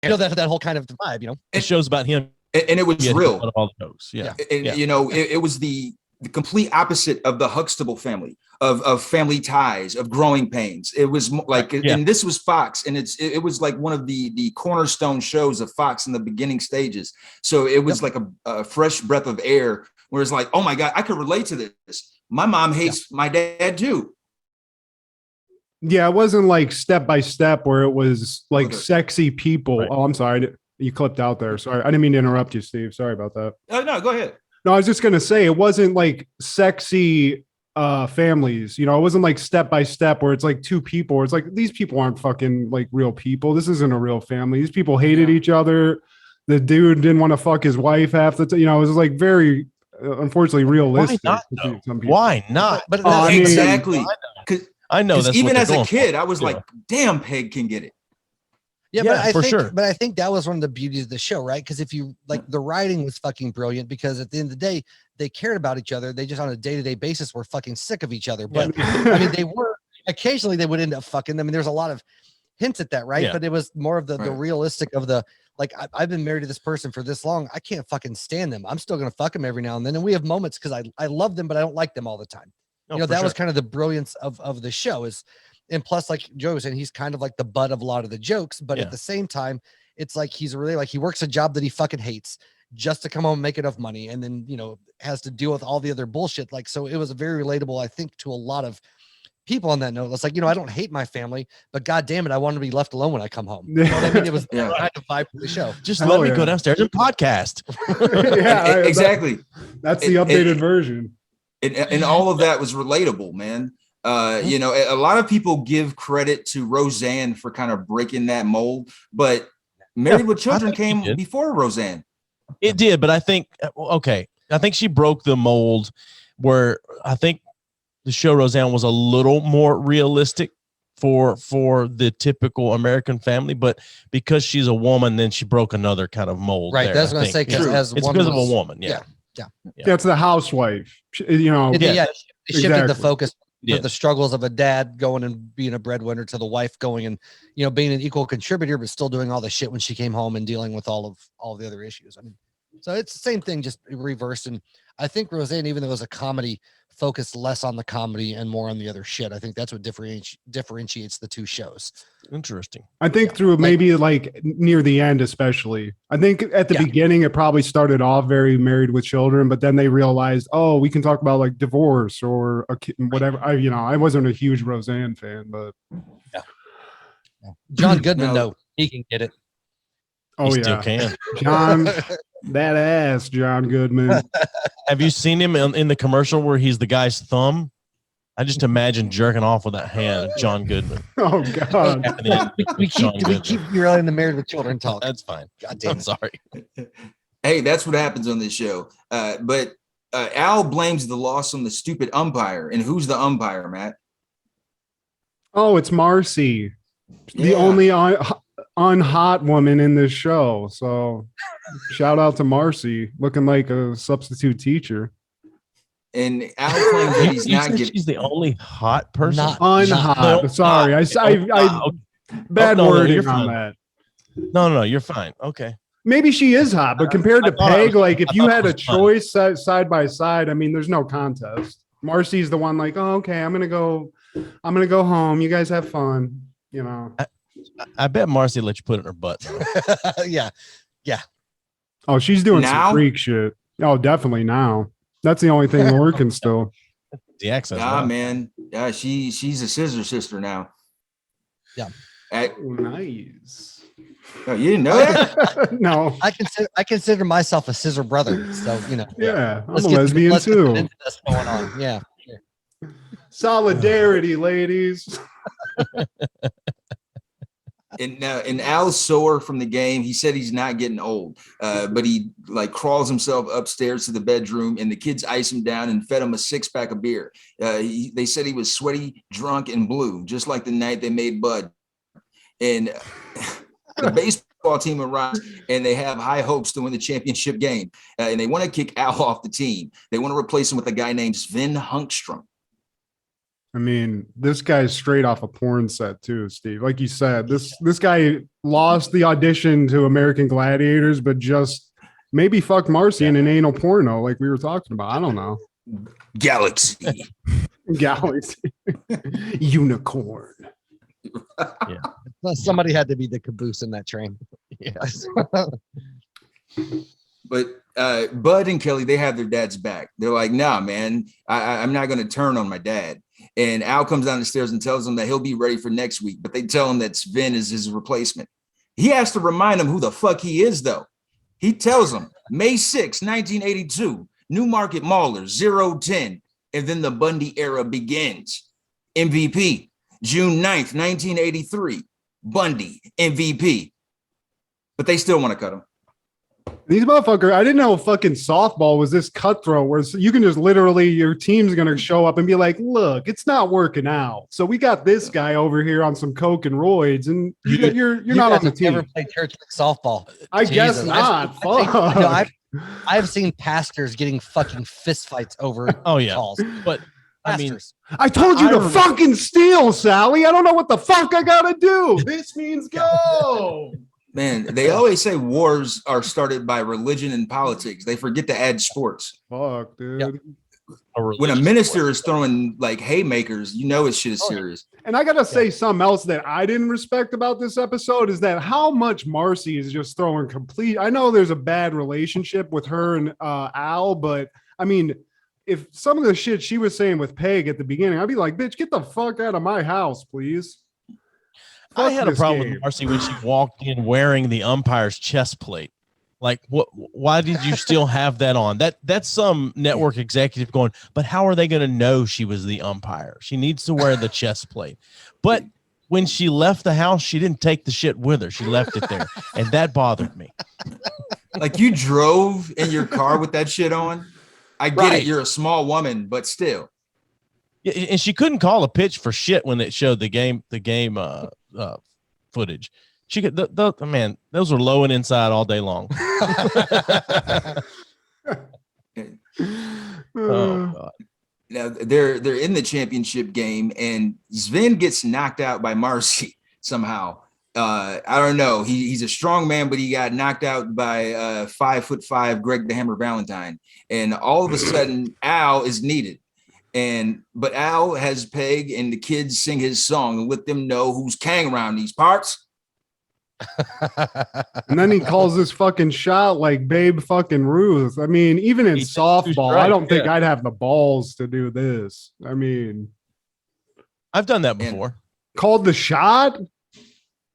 That whole kind of vibe, It shows about him. And it was real. All the jokes. Yeah. And it was the the complete opposite of the Huxtable family, of Family Ties, of Growing Pains. It was like, and this was Fox, and it was like one of the cornerstone shows of Fox in the beginning stages. So it was like a fresh breath of air, where it's like, oh my God, I could relate to this. My mom hates my dad too. Yeah, it wasn't like step by step where it was like sexy people. Right. Oh, I'm sorry. You clipped out there. Sorry. I didn't mean to interrupt you, Steve. Sorry about that. No, go ahead. No, I was just going to say it wasn't like sexy families. You know, it wasn't like step by step where it's like two people. Where it's like, these people aren't fucking like real people. This isn't a real family. These people hated each other. The dude didn't want to fuck his wife half the time. You know, it was like very, unfortunately, realistic. Why not? Why not? But exactly. I know that's even as a kid, I was like, damn, Peg can get it. Yeah, but I think that was one of the beauties of the show, right? Because if you like, the writing was fucking brilliant, because at the end of the day, they cared about each other. They just on a day-to-day basis were fucking sick of each other. But I mean, they were occasionally they would end up fucking. I mean, there's a lot of hints at that, right? Yeah. But it was more of the realistic of the like, I've been married to this person for this long. I can't fucking stand them. I'm still gonna fuck them every now and then. And we have moments because I love them, but I don't like them all the time. You know, that was kind of the brilliance of the show is. And plus, like Joe was saying, he's kind of like the butt of a lot of the jokes, but at the same time, it's like he's really like he works a job that he fucking hates just to come home and make enough money, and then has to deal with all the other bullshit. Like, so it was very relatable, I think, to a lot of people on that note. It's like, I don't hate my family, but god damn it, I want to be left alone when I come home. You know what I mean? It was kind of vibe for the show. Just let me go downstairs and podcast. Exactly. That's the updated version. And all of that was relatable, man. A lot of people give credit to Roseanne for kind of breaking that mold, but Married with Children came before Roseanne. It did, but I think she broke the mold where I think the show Roseanne was a little more realistic for the typical American family, but because she's a woman, then she broke another kind of mold. Right. That's what I say. It's because of a woman. Yeah. That's the housewife. She shifted the focus. The struggles of a dad going and being a breadwinner to the wife going and being an equal contributor but still doing all the shit when she came home and dealing with all the other issues. I mean, so it's the same thing, just reversed. And I think Roseanne, even though it was a comedy, focused less on the comedy and more on the other shit. I think that's what differentiates the two shows. Interesting. I think through maybe like near the end, especially. I think at the beginning, it probably started off very Married with Children, but then they realized, oh, we can talk about like divorce or a kid, whatever. I wasn't a huge Roseanne fan, but John Goodman though, he can get it. Oh, he still can. John, that ass, John Goodman. Have you seen him in the commercial where he's the guy's thumb? I just imagine jerking off with that hand, John Goodman. Oh God! we keep really in the Married with Children talk. That's fine. God damn, I'm sorry. Hey, that's what happens on this show. But Al blames the loss on the stupid umpire. And who's the umpire, Matt? Oh, it's Marcy, the only unhot woman in this show. So shout out to Marcy, looking like a substitute teacher. And Al claims that he's not getting. She's the only hot person. Not unhot. Sorry, I bad wording on that. No, you're fine. Okay. Maybe she is hot, but compared to Peg, like if you had a choice side by side, I mean, there's no contest. Marcy's the one like, oh, okay, I'm gonna go home. You guys have fun. I bet Marcy let you put it in her butt. Yeah. Oh, she's doing some freak shit. Oh, definitely now. That's the only thing working still. The access. Man. Yeah, she's a scissor sister now. Yeah. Nice. Oh, you didn't know that? No. I consider myself a scissor brother. So Yeah, I'm a lesbian too. Into this going on. Yeah. Solidarity, ladies. And Al's sore from the game. He said he's not getting old, but he like crawls himself upstairs to the bedroom, and the kids ice him down and fed him a 6-pack of beer. They said he was sweaty, drunk, and blue, just like the night they made Bud. And the baseball team arrives, and they have high hopes to win the championship game. And they want to kick Al off the team. They want to replace him with a guy named Sven Hunkstrom. I mean, this guy's straight off a porn set too, Steve. Like you said, this guy lost the audition to American Gladiators, but just maybe fucked Marcy in an anal porno like we were talking about. I don't know. Galaxy. Galaxy. Unicorn. Somebody had to be the caboose in that train. Yes. But Bud and Kelly, they have their dad's back. They're like, nah, man, I'm not going to turn on my dad. And Al comes down the stairs and tells him that he'll be ready for next week. But they tell him that Sven is his replacement. He has to remind him who the fuck he is, though. He tells him May 6, 1982, Newmarket Maulers 010. And then the Bundy era begins. MVP, June 9th, 1983. Bundy, MVP. But they still want to cut him. These motherfuckers, I didn't know fucking softball was this cutthroat where you can just literally, your team's going to show up and be like, look, it's not working out. So we got this guy over here on some coke and roids, and you're not on the team. Never played church softball. I guess not. I've seen pastors getting fucking fistfights over calls. But pastors. I told you to fucking steal, Sally. I don't know what the fuck I got to do. This means go. Man, they always say wars are started by religion and politics. They forget to add sports. Fuck, dude. Yep. When a minister is throwing like haymakers, you know his shit is serious. And I gotta say something else that I didn't respect about this episode is that how much Marcy is just throwing complete. I know there's a bad relationship with her and Al, but I mean, if some of the shit she was saying with Peg at the beginning, I'd be like, bitch, get the fuck out of my house, please. I had a problem with Marcy when she walked in wearing the umpire's chest plate. Like, what? Why did you still have that on? That's some network executive going, but how are they going to know she was the umpire? She needs to wear the chest plate. But when she left the house, she didn't take the shit with her. She left it there, and that bothered me. Like, you drove in your car with that shit on? I get it. You're a small woman, but still. Yeah, and she couldn't call a pitch for shit when it showed the game footage. She could man, those were low and inside all day long. Oh God. Now they're in the championship game, and Sven gets knocked out by Marcy somehow. I don't know. He's a strong man, but he got knocked out by 5'5" Greg the Hammer Valentine, and all of a sudden Al is needed. But Al has Peg and the kids sing his song and let them know who's king around these parts. And then he calls this fucking shot like Babe fucking Ruth. I mean, even in softball, I don't think I'd have the balls to do this. I mean, I've done that before. Called the shot?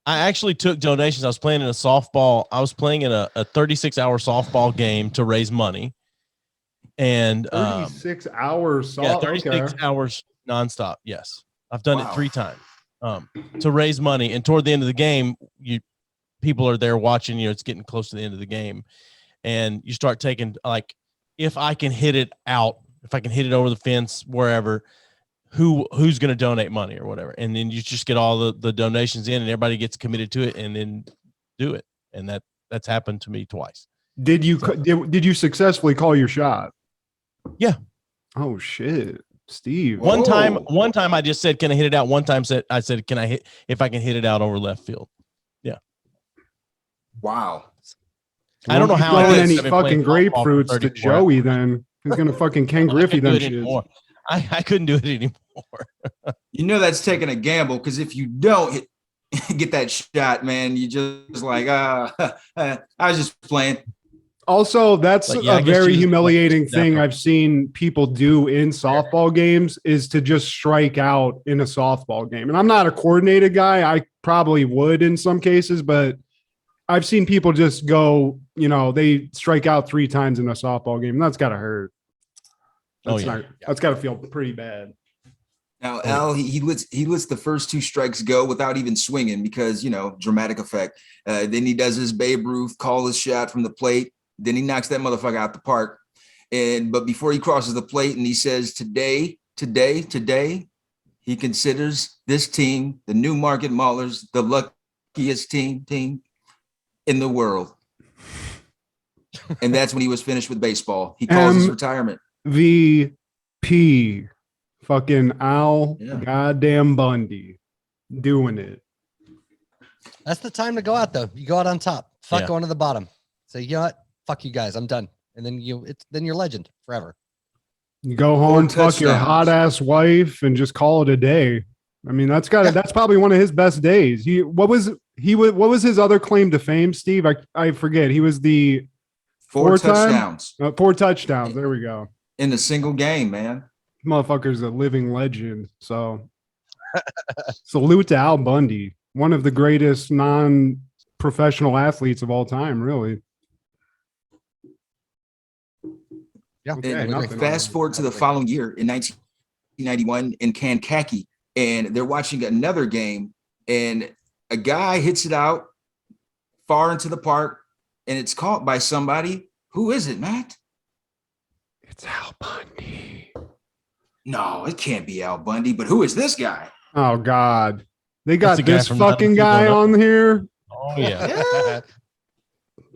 I actually took donations. I was playing in a 36-hour softball game to raise money. And 36 hours. Yeah, 36 hours nonstop. Yes. I've done it 3 times to raise money. And toward the end of the game, people are there watching you. It's getting close to the end of the game. And you start taking, like, if I can hit it out, if I can hit it over the fence, wherever, who's going to donate money or whatever. And then you just get all the donations in and everybody gets committed to it and then do it. And that's happened to me twice. Did you successfily call your shot? Yeah. Oh shit, Steve. One time I just said, "Can I hit it out?" One time I said, "Can I hit if I can hit it out over left field?" Yeah. Wow. I don't know how I any fucking grapefruits to Joey. Then he's gonna fucking Ken Griffey them shit. I couldn't do it anymore. You know that's taking a gamble because if you don't get that shot, man, you just like I was just playing. Also, that's a very humiliating thing I've seen people do in softball games is to just strike out in a softball game. And I'm not a coordinated guy. I probably would in some cases, but I've seen people just go, they strike out 3 times in a softball game. And that's got to hurt. That's got to feel pretty bad. Now, Al, he lets the first 2 strikes go without even swinging because, dramatic effect. Then he does his Babe Ruth, call his shot from the plate. Then he knocks that motherfucker out the park. But before he crosses the plate and he says, today, he considers this team, the Newmarket Maulers, the luckiest team in the world. And that's when he was finished with baseball. He calls his retirement. MVP. Fucking Al goddamn Bundy doing it. That's the time to go out, though. You go out on top. Fuck going to the bottom. So, you know what? Fuck you guys. I'm done. And then you're legend forever. You go home, Four fuck your touchdowns. hot ass wife, and just call it a day. I mean, that's probably one of his best days. What was his other claim to fame, Steve? I forget. He was the Four four-time? touchdowns 4 touchdowns. There we go. in a single game, man. Motherfucker's a living legend. So salute to Al Bundy, one of the greatest non-professional athletes of all time, really. Yeah. Okay, And nothing fast on forward to the following year in 1991 in Kankakee, and they're watching another game, and a guy hits it out far into the park, and it's caught by somebody. Who is it, Matt? It's Al Bundy. No, it can't be Al Bundy, but who is this guy? Oh God, they got That's the guy this from fucking 90210. guy on here. Oh yeah. Yeah.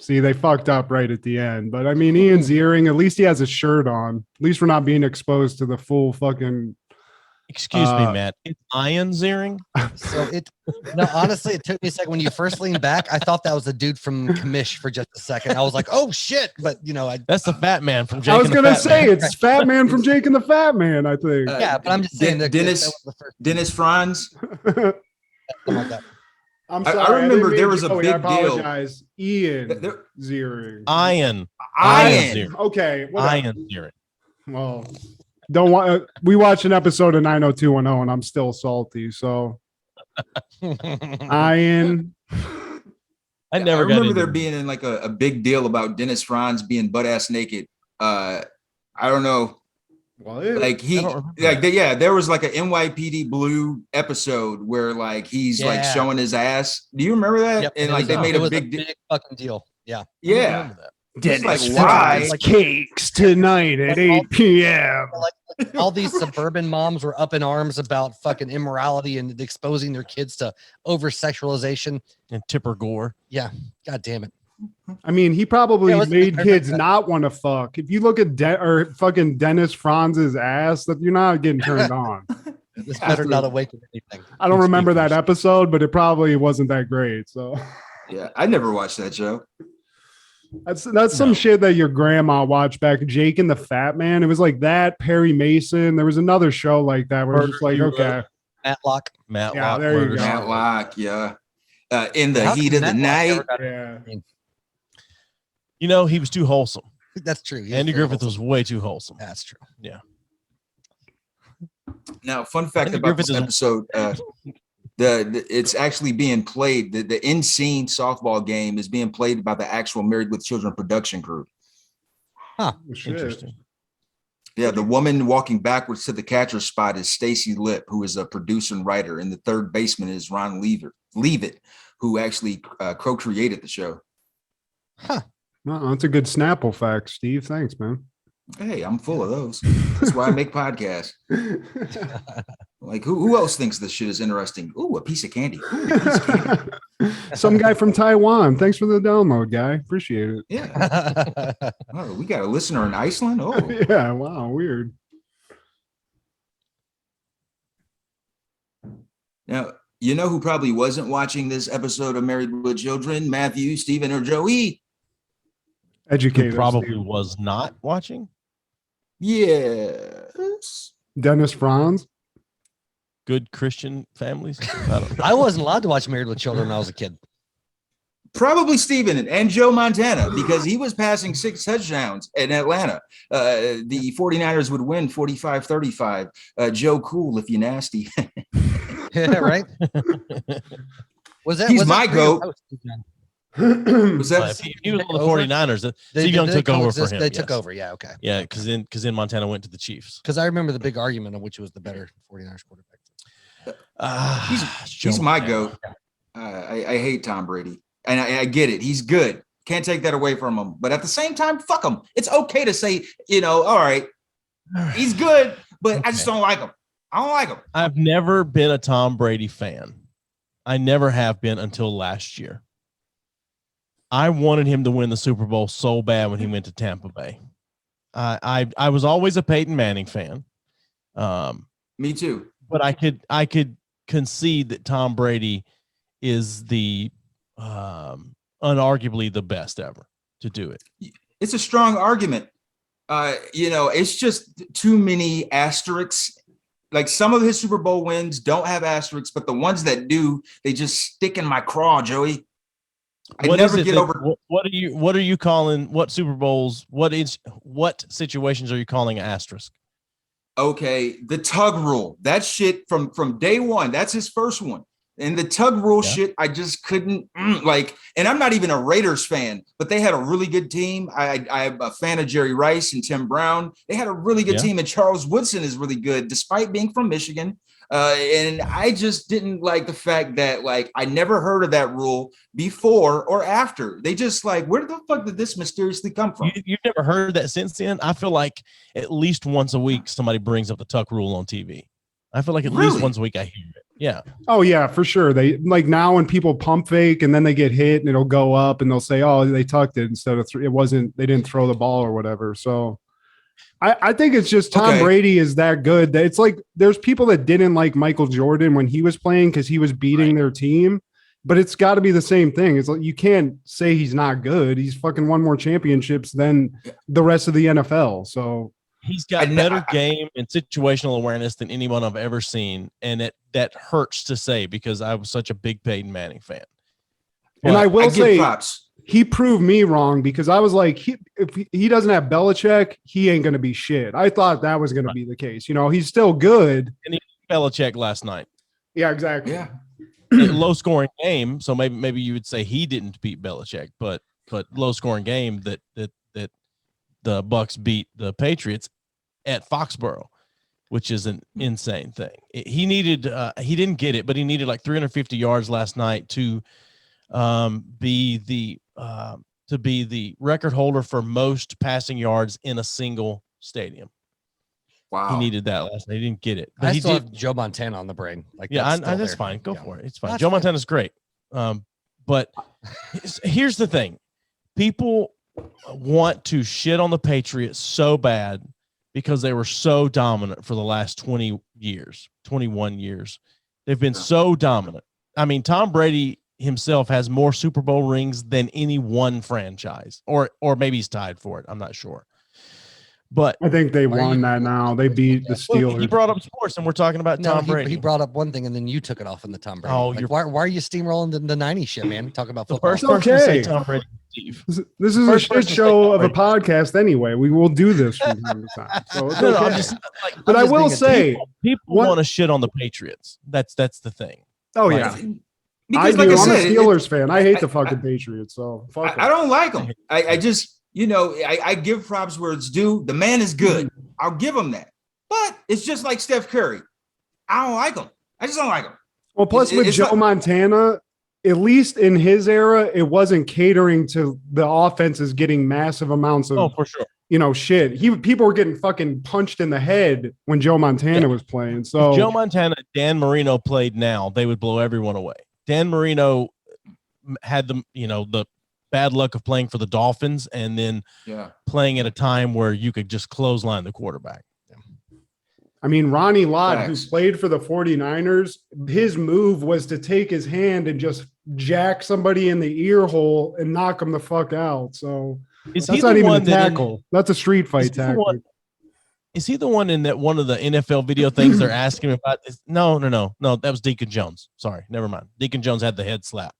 See, they fucked up right at the end. But I mean, Ian Ziering, at least he has a shirt on. At least we're not being exposed to the full fucking. Excuse me, Matt. It's Ian Ziering. So honestly, it took me a second. When you first leaned back, I thought that was the dude from Commish for just a second. I was like, oh shit. But That's the fat man from Jake. I was and the gonna Fat say Man. it's Fat Man from Jake and the Fat Man. I think. yeah, but I'm just saying that Dennis that was the first Dennis Franz. something like that. I'm I sorry. remember didn't mean there was a Joey, I big deal. apologize. Ian There- Ziering. Ian. Ian. Ziering. Okay. whatever. Ian Ziering. Well, don't want. We watched an episode of 90210, and I'm still salty. So Ian. I never got remember into there it. being like a big deal about Dennis Franz being butt ass naked. I don't know. Well, Like I don't remember there was like an NYPD Blue episode where like he's like Yeah. showing his ass. Do you remember that? Yep, And it like was they made it a was big, big fucking deal. Yeah. I don't yeah. remember that. It's like Dennis why? Franz cakes tonight at 8 p.m. Like all these suburban moms were up in arms about fucking immorality and exposing their kids to over sexualization. And Tipper Gore. Yeah. God damn it. I mean, he probably Yeah, it was- made kids not want to fuck. If you look at fucking Dennis Franz's ass, that you're not getting turned on. This better not awaken anything. I don't Speak remember for that yourself. episode, but it probably wasn't that great. So Yeah, I never watched that show. that's some shit that your grandma watched back. Jake and the Fat Man. It was like that. Perry Mason. There was another show like that where it's just like, Murder, okay, Matlock. Matlock. there you Murder go. Show. Matlock, yeah. In the How heat come of the Matlock night. never got- yeah. You know, he was too wholesome. That's true. He was Andy very Griffith was wholesome. way too wholesome. That's true. Now, fun fact Andy about Griffith this is- episode, it's actually being played. The in scene softball game is being played by the actual Married with Children production crew. Shit. Interesting. Yeah, the woman walking backwards to the catcher spot is Stacy Lipp, who is a producer and writer, and the third baseman is Ron Leavitt, who actually co-created the show. Well, that's a good Snapple fact, Steve. Thanks, man. Hey, I'm full of those. That's why I make podcasts. Like, who else thinks this shit is interesting? Ooh, a piece of candy. Ooh, a piece of candy. Some guy from Taiwan. Thanks for the download, guy. Appreciate it. Yeah. Oh, we got a listener in Iceland. Oh, Yeah. Wow. Weird. now you know who probably wasn't watching this episode of Married with Children? Matthew, Stephen, or Joey? Educated. Who probably was not watching. Yes. Dennis Franz. Good Christian families. I don't know. I wasn't allowed to watch Married with Children when I was a kid. Probably Stephen and Joe Montana, because he was passing 6 touchdowns in Atlanta. The 49ers would win 45-35. Joe Cool, if you nasty. Yeah, right. Was that? He's was my that goat. that was Steve Young. Was If that he was on the Over? 49ers, They- Steve Young they took over for coexist- him. They took yes. over. Yeah. Okay. Yeah, because then Montana went to the Chiefs. Because I remember the big argument on which was the better 49ers quarterback. he's my goat. I hate Tom Brady, and I get it. He's good. Can't take that away from him. But at the same time, fuck him. It's okay to say, all right, he's good, but I just don't like him. I don't like him. I've never been a Tom Brady fan. I never have been until last year. I wanted him to win the Super Bowl so bad when he went to Tampa Bay. I was always a Peyton Manning fan. Me too. But I could concede that Tom Brady is the unarguably the best ever to do it. It's a strong argument. It's just too many asterisks. Like some of his Super Bowl wins don't have asterisks, but the ones that do, they just stick in my craw, Joey. What are you calling what Super Bowls? What situations are you calling an asterisk? Okay, the tug rule. That shit from day one. That's his first one. And the tug rule shit, I just couldn't like. And I'm not even a Raiders fan, but they had a really good team. I'm a fan of Jerry Rice and Tim Brown. They had a really good team, and Charles Woodson is really good, despite being from Michigan. And I just didn't like the fact that like I never heard of that rule before or after. They just like, where the fuck did this mysteriously come from? You've never heard that since then? I feel like at least once a week somebody brings up the tuck rule on TV. I feel like at least once a week I hear it. Yeah. Oh yeah, for sure. They like now when people pump fake and then they get hit and it'll go up and they'll say, "Oh, they tucked it instead of it wasn't. They didn't throw the ball or whatever." So, I think it's just Tom Brady is that good that it's like there's people that didn't like Michael Jordan when he was playing because he was beating their team, but it's got to be the same thing. It's like you can't say he's not good. He's fucking won more championships than the rest of the NFL. So. He's got better game and situational awareness than anyone I've ever seen, and that hurts to say because I was such a big Peyton Manning fan. And I will say, he proved me wrong because I was like, if he doesn't have Belichick, he ain't going to be shit. I thought that was going to be the case. He's still good. And he beat Belichick last night. Yeah, exactly. Yeah, low scoring game. So maybe you would say he didn't beat Belichick, but low scoring game that the Bucks beat the Patriots at Foxborough, which is an insane thing. He didn't get it, but he needed like 350 yards last night to be the record holder for most passing yards in a single stadium. Wow. He needed that last night. He didn't get it. But he did Joe Montana on the brain. Like, that's fine. Go for it. It's fine. Joe Montana's great. But here's the thing. People want to shit on the Patriots so bad because they were so dominant for the last 21 years. They've been so dominant. I mean, Tom Brady himself has more Super Bowl rings than any one franchise, or maybe he's tied for it. I'm not sure. But I think they won that now. They beat the Steelers. Well, he brought up sports, and we're talking about Tom Brady. He brought up one thing, and then you took it off on the Tom Brady. Oh, why are you steamrolling the 90s shit, man? Talking about football. First person to say Tom Brady. This is a shit show of a podcast anyway. We will do this from time to time. So it's okay. But I will say, people want to shit on the Patriots. That's the thing. Oh yeah. Because I'm a Steelers fan. I hate the fucking Patriots. So I don't like them. I just. I give props where it's due. The man is good. I'll give him that. But it's just like Steph Curry. I don't like him. I just don't like him. Well, plus with Joe Montana, at least in his era, it wasn't catering to the offenses getting massive amounts of, for sure. Shit. People were getting fucking punched in the head when Joe Montana was playing. So if Joe Montana, Dan Marino played now, they would blow everyone away. Dan Marino had the bad luck of playing for the Dolphins and then playing at a time where you could just clothesline the quarterback. I mean, Ronnie Lott, who played for the 49ers, his move was to take his hand and just jack somebody in the ear hole and knock him the fuck out. So that's not even a tackle. That's a street fight tackle. Is he the one in that one of the NFL video things they're asking about? No. That was Deacon Jones. Sorry. Never mind. Deacon Jones had the head slap.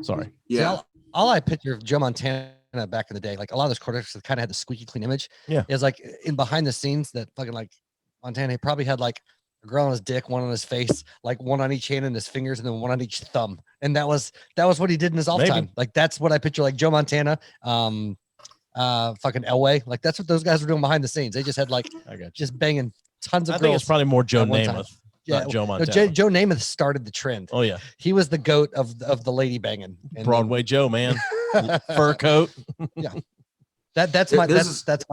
Sorry. Yeah. All I picture of Joe Montana back in the day, like a lot of those quarterbacks that kind of had the squeaky clean image. Yeah. Is like in behind the scenes that fucking like Montana, he probably had like a girl on his dick, one on his face, like one on each hand and his fingers, and then one on each thumb. And that was what he did in his off time. Like that's what I picture, like Joe Montana, fucking Elway. Like that's what those guys were doing behind the scenes. They just had like just banging tons of girls. I think it's probably more Joe Namath. Yeah, Joe Montana. Joe Namath started the trend. Oh yeah, he was the goat of the lady banging. Broadway Joe, man, fur coat. Yeah, that's my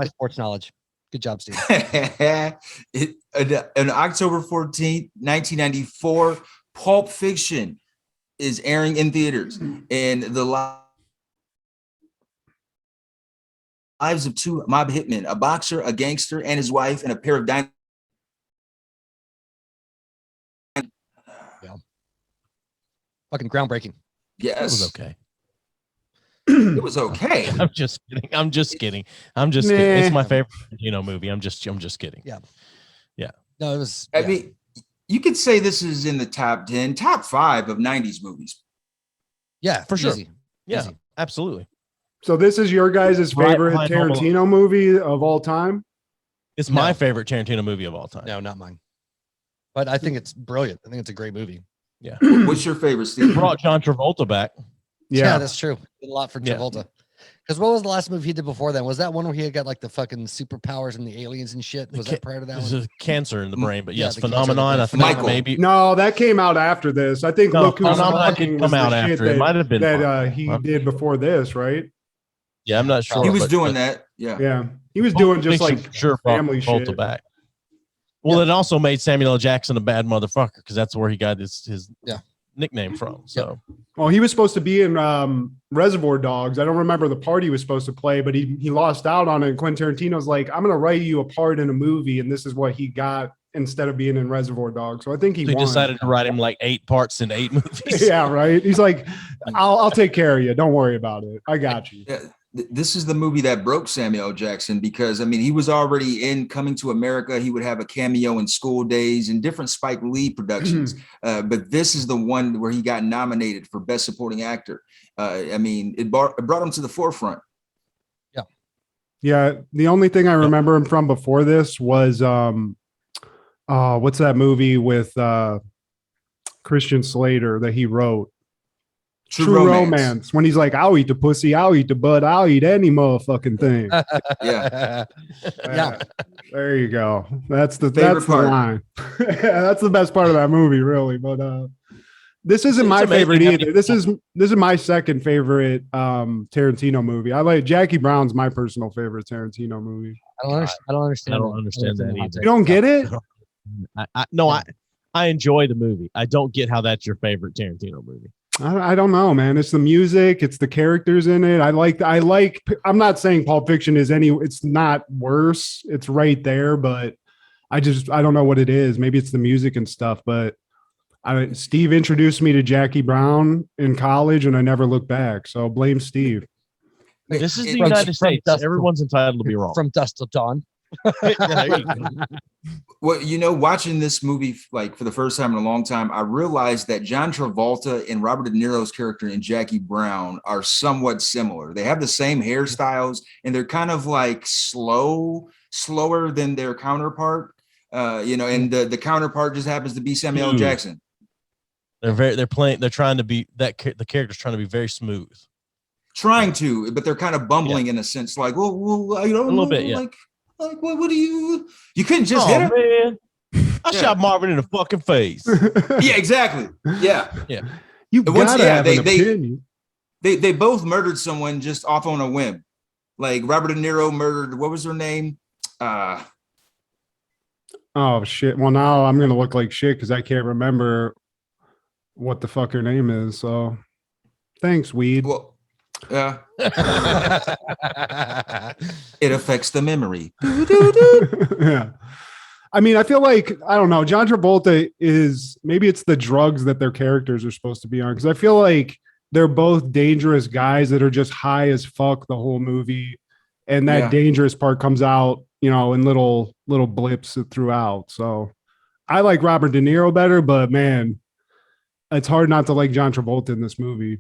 sports knowledge. Good job, Steve. On October 14th, 1994, Pulp Fiction is airing in theaters, and the lives of two mob hitmen, a boxer, a gangster, and his wife, and a pair of fucking groundbreaking. Yes. That was okay. It was okay. I'm just kidding. I'm just kidding. It's my favorite Tarantino movie. I'm just kidding. Yeah. Yeah. No, it was. I mean, you could say this is in the top 10, top 5 of 90s movies. Yeah, for sure. Easy. Yeah, Easy. absolutely. So this is your guys' favorite behind Home Alone. Tarantino movie of all time? It's my favorite Tarantino movie of all time. No, not mine. But I think it's brilliant. I think it's a great movie. Yeah. What's your favorite, Steve? Brought John Travolta back. Yeah, that's true. Did a lot for Yeah. Travolta. Because what was the last movie he did before then? Was that one where he had got like the fucking superpowers and the aliens and shit? Was that prior to that There's one? a cancer in the brain, but Yeah, yes, the cancer in the Phenomenon. brain. I think Michael. maybe. No, that came out after this. I think No, Look Who's Phenomenon Talking didn't was come out the shit after. It might have been that he did before this, right? Yeah, I'm not sure. He was but- doing but that. Yeah. Yeah, he was doing just Fiction like for sure brought family Travolta shit. back. Well, it also made Samuel L. Jackson a bad motherfucker because that's where he got his nickname from. So Well, he was supposed to be in Reservoir Dogs. I don't remember the part he was supposed to play, but he lost out on it. And Quentin Tarantino's like, I'm going to write you a part in a movie, and this is what he got instead of being in Reservoir Dogs. So I think he won. decided to write him like 8 parts in 8 movies. Yeah, right. He's like, I'll take care of you. Don't worry about it. I got you. Yeah. This is the movie that broke Samuel L. Jackson because, I mean, he was already in Coming to America. He would have a cameo in School Days and different Spike Lee productions. But this is the one where he got nominated for Best Supporting Actor. I mean, it brought him to the forefront. Yeah. Yeah. The only thing I remember him from before this was what's that movie with Christian Slater that he wrote? True Romance. When he's like, I'll eat the pussy, I'll eat the butt, I'll eat any motherfucking thing. Yeah. Yeah. There you go. That's the Favorite part. line. That's the best part of that movie, really. But this isn't my amazing favorite how either. This is my second favorite Tarantino movie. I like Jackie Brown's my personal favorite Tarantino movie. I don't understand. I don't understand that either. You don't get it? I enjoy the movie. I don't get how that's your favorite Tarantino movie. I don't know, man. It's the music, it's the characters in it. I'm not saying Pulp Fiction is it's not worse. It's right there, but I don't know what it is. Maybe it's the music and stuff, but Steve introduced me to Jackie Brown in college and I never looked back. So blame Steve. This is the United States. Everyone's entitled to be wrong. From dusk till dawn. Well, watching this movie like for the first time in a long time, I realized that John Travolta and Robert De Niro's character and Jackie Brown are somewhat similar. They have the same hairstyles and they're kind of like slower than their counterpart. And the counterpart just happens to be Samuel L. Jackson. They're trying to be the character's trying to be very smooth. But they're kind of bumbling in a sense, like, well, a little bit, yeah. Like, what do you couldn't just hit him? Man. I shot Marvin in the fucking face. Yeah, exactly. Yeah. Yeah. You gotta have an opinion. They both murdered someone just off on a whim. Like Robert De Niro murdered, what was her name? Oh shit. Well, now I'm gonna look like shit because I can't remember what the fuck her name is. So thanks, weed. Well, yeah. It affects the memory. Yeah. I mean, I feel like, I don't know, John Travolta maybe it's the drugs that their characters are supposed to be on. Cause I feel like they're both dangerous guys that are just high as fuck the whole movie. And that dangerous part comes out, in little blips throughout. So I like Robert De Niro better, but man, it's hard not to like John Travolta in this movie.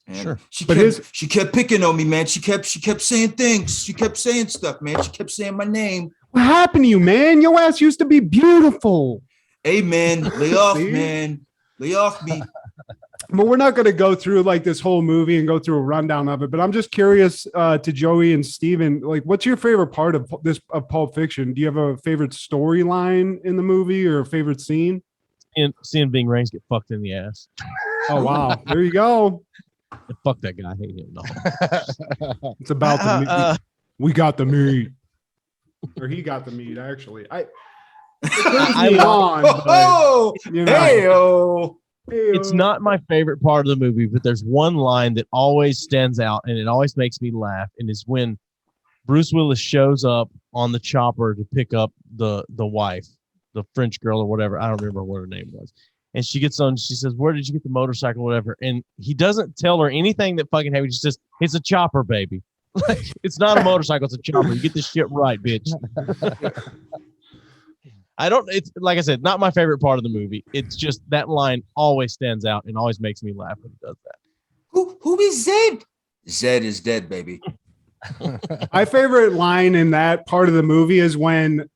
And sure. She kept picking on me, man. She kept saying things. She kept saying stuff, man. She kept saying my name. What happened to you, man? Your ass used to be beautiful. Hey, man, lay off, man. Lay off me. But we're not going to go through like this whole movie and go through a rundown of it. But I'm just curious to Joey and Steven, like, what's your favorite part of Pulp Fiction? Do you have a favorite storyline in the movie or a favorite scene? Seeing Ving Rhames get fucked in the ass. Oh, wow. There you go. Fuck that guy. I hate him. No. It's about the meat. We got the meat. Or he got the meat, actually. It's not my favorite part of the movie, but there's one line that always stands out and it always makes me laugh. And it's when Bruce Willis shows up on the chopper to pick up the wife, the French girl or whatever. I don't remember what her name was. And she gets on, she says, where did you get the motorcycle, whatever? And he doesn't tell her anything that fucking happened. He just says, it's a chopper, baby. Like, it's not a motorcycle, it's a chopper. You get this shit right, bitch. It's like I said, not my favorite part of the movie. It's just that line always stands out and always makes me laugh when he does that. Who is Zed? Zed is dead, baby. My favorite line in that part of the movie is when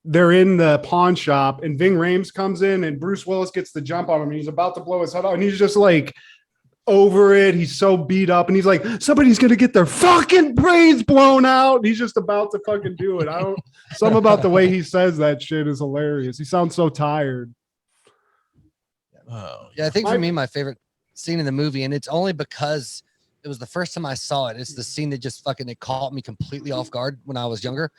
they're in the pawn shop and Ving Rhames comes in and Bruce Willis gets the jump on him and he's about to blow his head off and he's just like over it. He's so beat up and he's like, somebody's gonna get their fucking brains blown out. And he's just about to fucking do it. Something about the way he says that shit is hilarious. He sounds so tired. Yeah, I think for me, my favorite scene in the movie, and it's only because it was the first time I saw it. It's the scene that just it caught me completely off guard when I was younger.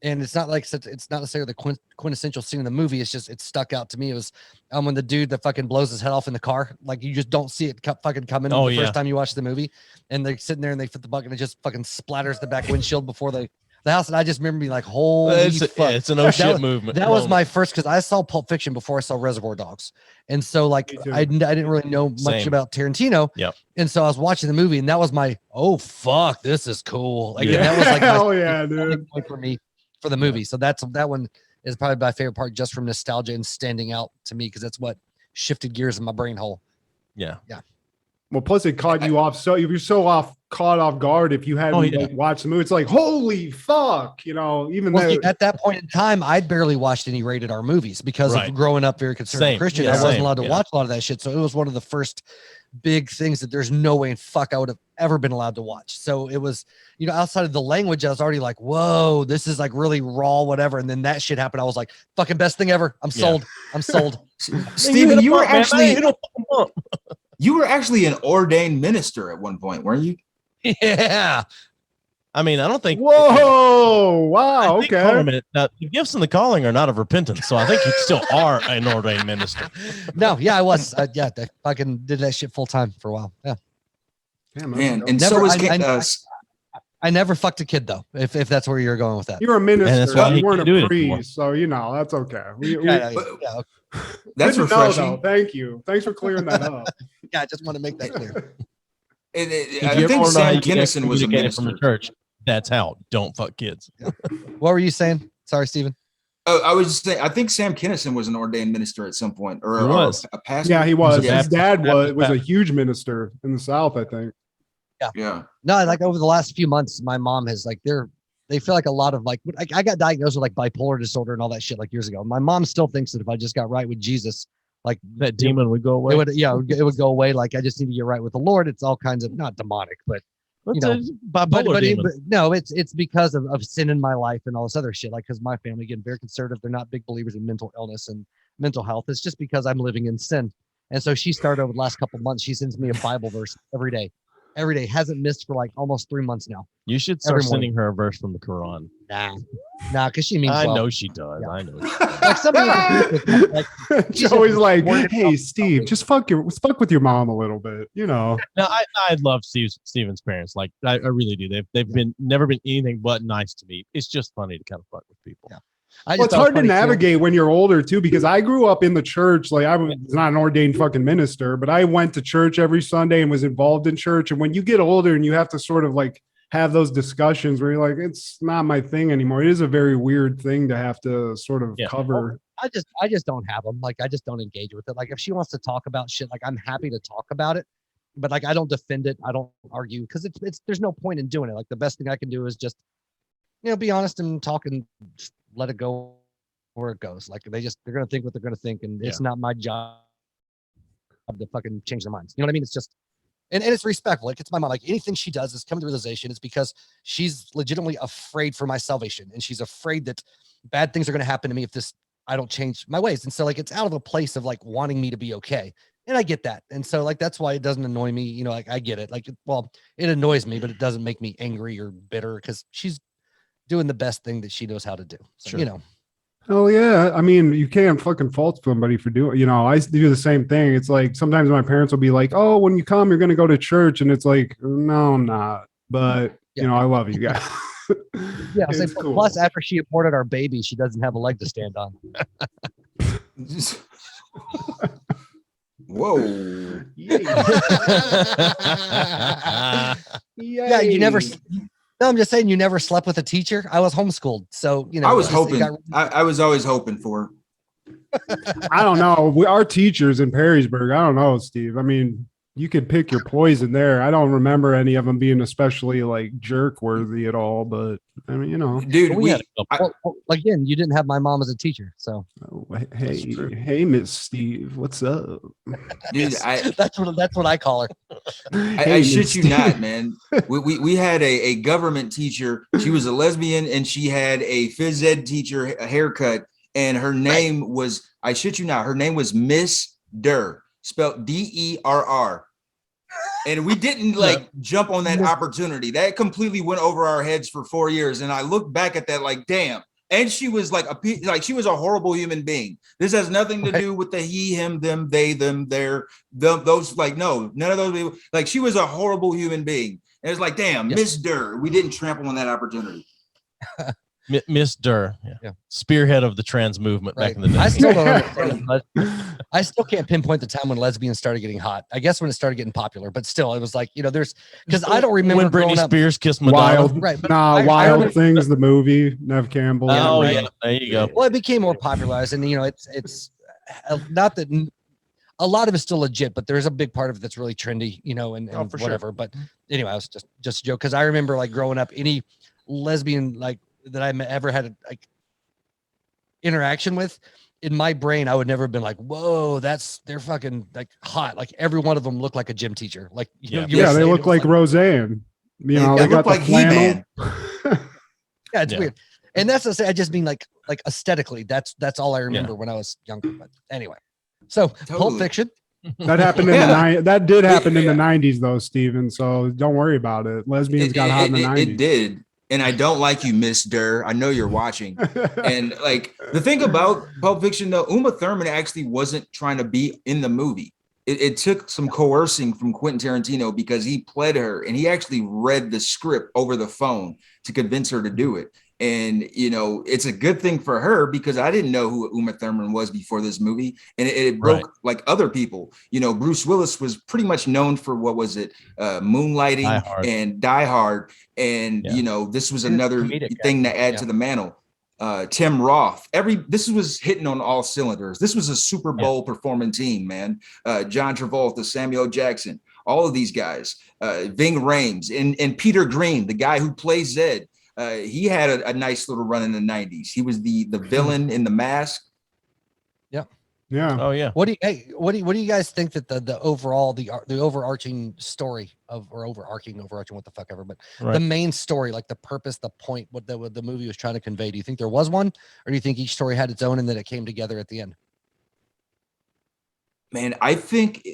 And it's not necessarily the quintessential scene in the movie. It's just, it stuck out to me. It was when the dude that fucking blows his head off in the car, like you just don't see it fucking coming the first time you watch the movie. And they're sitting there and they fit the bucket and it just fucking splatters the back windshield before the house. And I just remember being like, holy fuck. It's an oh shit movement. That was my first, because I saw Pulp Fiction before I saw Reservoir Dogs. And so like, I didn't really know much about Tarantino. Yep. And so I was watching the movie and that was my, oh fuck, this is cool. Like that was like, hell yeah, dude. For me. For the movie. So that one is probably my favorite part, just from nostalgia and standing out to me, because that's what shifted gears in my brain hole. Yeah. Well, plus it caught you off. So you're caught off guard if you hadn't watched the movie. It's like, holy fuck, even though at that point in time, I'd barely watched any rated R movies because of growing up very conservative Christian. I wasn't allowed to watch a lot of that shit. So it was one of the first big things that there's no way in fuck I would have ever been allowed to watch. So it was, outside of the language, I was already like, whoa, this is like really raw, whatever. And then that shit happened. I was like, fucking best thing ever. I'm sold. I'm sold. Steven, you were actually an ordained minister at one point, weren't you? Yeah. I mean, I don't think. Whoa! Wow. Okay. Now, the gifts and the calling are not of repentance, so I think you still are an ordained minister. No, yeah, I was. I fucking did that shit full time for a while. Yeah. Yeah, man. And never, so was I never fucked a kid though. If that's where you're going with that. You're a minister. You weren't a priest, so that's okay. That's refreshing. Thank you. Thanks for clearing that up. Yeah, I just want to make that clear. I think Sam Kinison was a minister from the church. That's how. Don't fuck kids. Yeah. What were you saying? Sorry, Steven. Oh, I was just saying, I think Sam Kinison was an ordained minister at some point, or a pastor. Yeah, he was. His dad was a huge minister in the South, I think. Yeah. No, like over the last few months, my mom has they feel like a lot of I got diagnosed with like bipolar disorder and all that shit like years ago. My mom still thinks that if I just got right with Jesus, like that demon would go away. It would go away. Like I just need to get right with the Lord. It's all kinds of not demonic, but it's because of sin in my life and all this other shit. Like, because my family, again, very conservative, they're not big believers in mental illness and mental health. It's just because I'm living in sin. And so she started over the last couple of months. She sends me a Bible verse every day, hasn't missed for like almost 3 months now. You should start sending her a verse from the Quran. Nah, because she means I know she does. Yeah. I know. Like somebody Joey's like, hey, Steve, just fuck with your mom a little bit, No, I love Steven's parents. Like I really do. They've never been anything but nice to me. It's just funny to kind of fuck with people. Yeah. It's hard to navigate when you're older too, because I grew up in the church. Like I was not an ordained fucking minister, but I went to church every Sunday and was involved in church. And when you get older and you have to sort of like have those discussions where you're like, it's not my thing anymore. It is a very weird thing to have to sort of cover. I just don't have them. Like I just don't engage with it. Like if she wants to talk about shit, like I'm happy to talk about it, but like I don't defend it. I don't argue because it's there's no point in doing it. Like the best thing I can do is just be honest and talk and just let it go where it goes. Like they're gonna think what they're gonna think, and it's not my job to fucking change their minds. You know what I mean? It's just and it's respectful. Like it's my mom. Like anything she does is coming to realization. It's because she's legitimately afraid for my salvation, and she's afraid that bad things are gonna happen to me if I don't change my ways. And so like it's out of a place of like wanting me to be okay. And I get that. And so like that's why it doesn't annoy me. Like I get it. Like it annoys me, but it doesn't make me angry or bitter because she's doing the best thing that she knows how to do. So, sure. Oh yeah. I mean, you can't fucking fault somebody for doing, I do the same thing. It's like, sometimes my parents will be like, oh, when you come, you're going to go to church. And it's like, no, I'm not, but I love you guys. Yeah. It's cool. Plus after she aborted our baby, she doesn't have a leg to stand on. Whoa. Yeah, you never. No, I'm just saying you never slept with a teacher. I was homeschooled, so you know. I was hoping. I was always hoping for. I don't know. Our teachers in Perrysburg, I don't know, Steve. I mean, you could pick your poison there. I don't remember any of them being especially like jerk worthy at all, but I mean, you know, dude, again, you didn't have my mom as a teacher, so hey, Miss Steve, what's up, dude? That's what I call her. I shit you not, man. We had a government teacher. She was a lesbian, and she had a phys ed teacher, a haircut, and her name was, I shit you not, her name was Miss Durr, spelled Derr. And we didn't jump on that opportunity. That completely went over our heads for 4 years. And I look back at that like, damn. And she was she was a horrible human being. This has nothing to do with the he, him, them, they, them, their, those, no, none of those people. Like, she was a horrible human being. And it's like, damn, yes. Miss Durr. We didn't trample on that opportunity. Miss Durr, spearhead of the trans movement back in the day. I still don't understand. I still can't pinpoint the time when lesbians started getting hot. I guess when it started getting popular, but still, it was like, there's because I don't remember when Britney Spears kissed Madonna. Wild, right? Wild Things, the movie, Nev Campbell. Oh yeah, there you go. Well, it became more popularized, and it's not that a lot of it's still legit, but there's a big part of it that's really trendy, and whatever. Sure. But anyway, I was just a joke because I remember growing up, any lesbian that I ever had interaction with, in my brain, I would never have been like, whoa, they're fucking hot. Like every one of them looked like a gym teacher. Like, they look like Roseanne. They got the flannel. Yeah, it's weird. And that's to say, I just mean like aesthetically, that's all I remember when I was younger. But anyway, so Pulp Fiction. That happened in that did happen in the 90s though, Steven. So don't worry about it. Lesbians got hot in the 90s. It did. And I don't like you, Miss Durr. I know you're watching. And the thing about Pulp Fiction, though, Uma Thurman actually wasn't trying to be in the movie. It took some coercing from Quentin Tarantino because he pled her and he actually read the script over the phone to convince her to do it. And, it's a good thing for her because I didn't know who Uma Thurman was before this movie. And it broke like other people. Bruce Willis was pretty much known for, Moonlighting and Die Hard. And, this was another thing to add to the mantle. Tim Roth, this was hitting on all cylinders. This was a Super Bowl performing team, man. John Travolta, Samuel Jackson, all of these guys, Ving Rhames and Peter Green, the guy who plays Zed. He had a nice little run in the 90s. He was the villain in The Mask. Yeah. Oh yeah. What do you guys think that the overall the overarching story overarching what the fuck ever, but the main story, like the purpose, the point, what the movie was trying to convey? Do you think there was one, or do you think each story had its own and then it came together at the end? Man, I think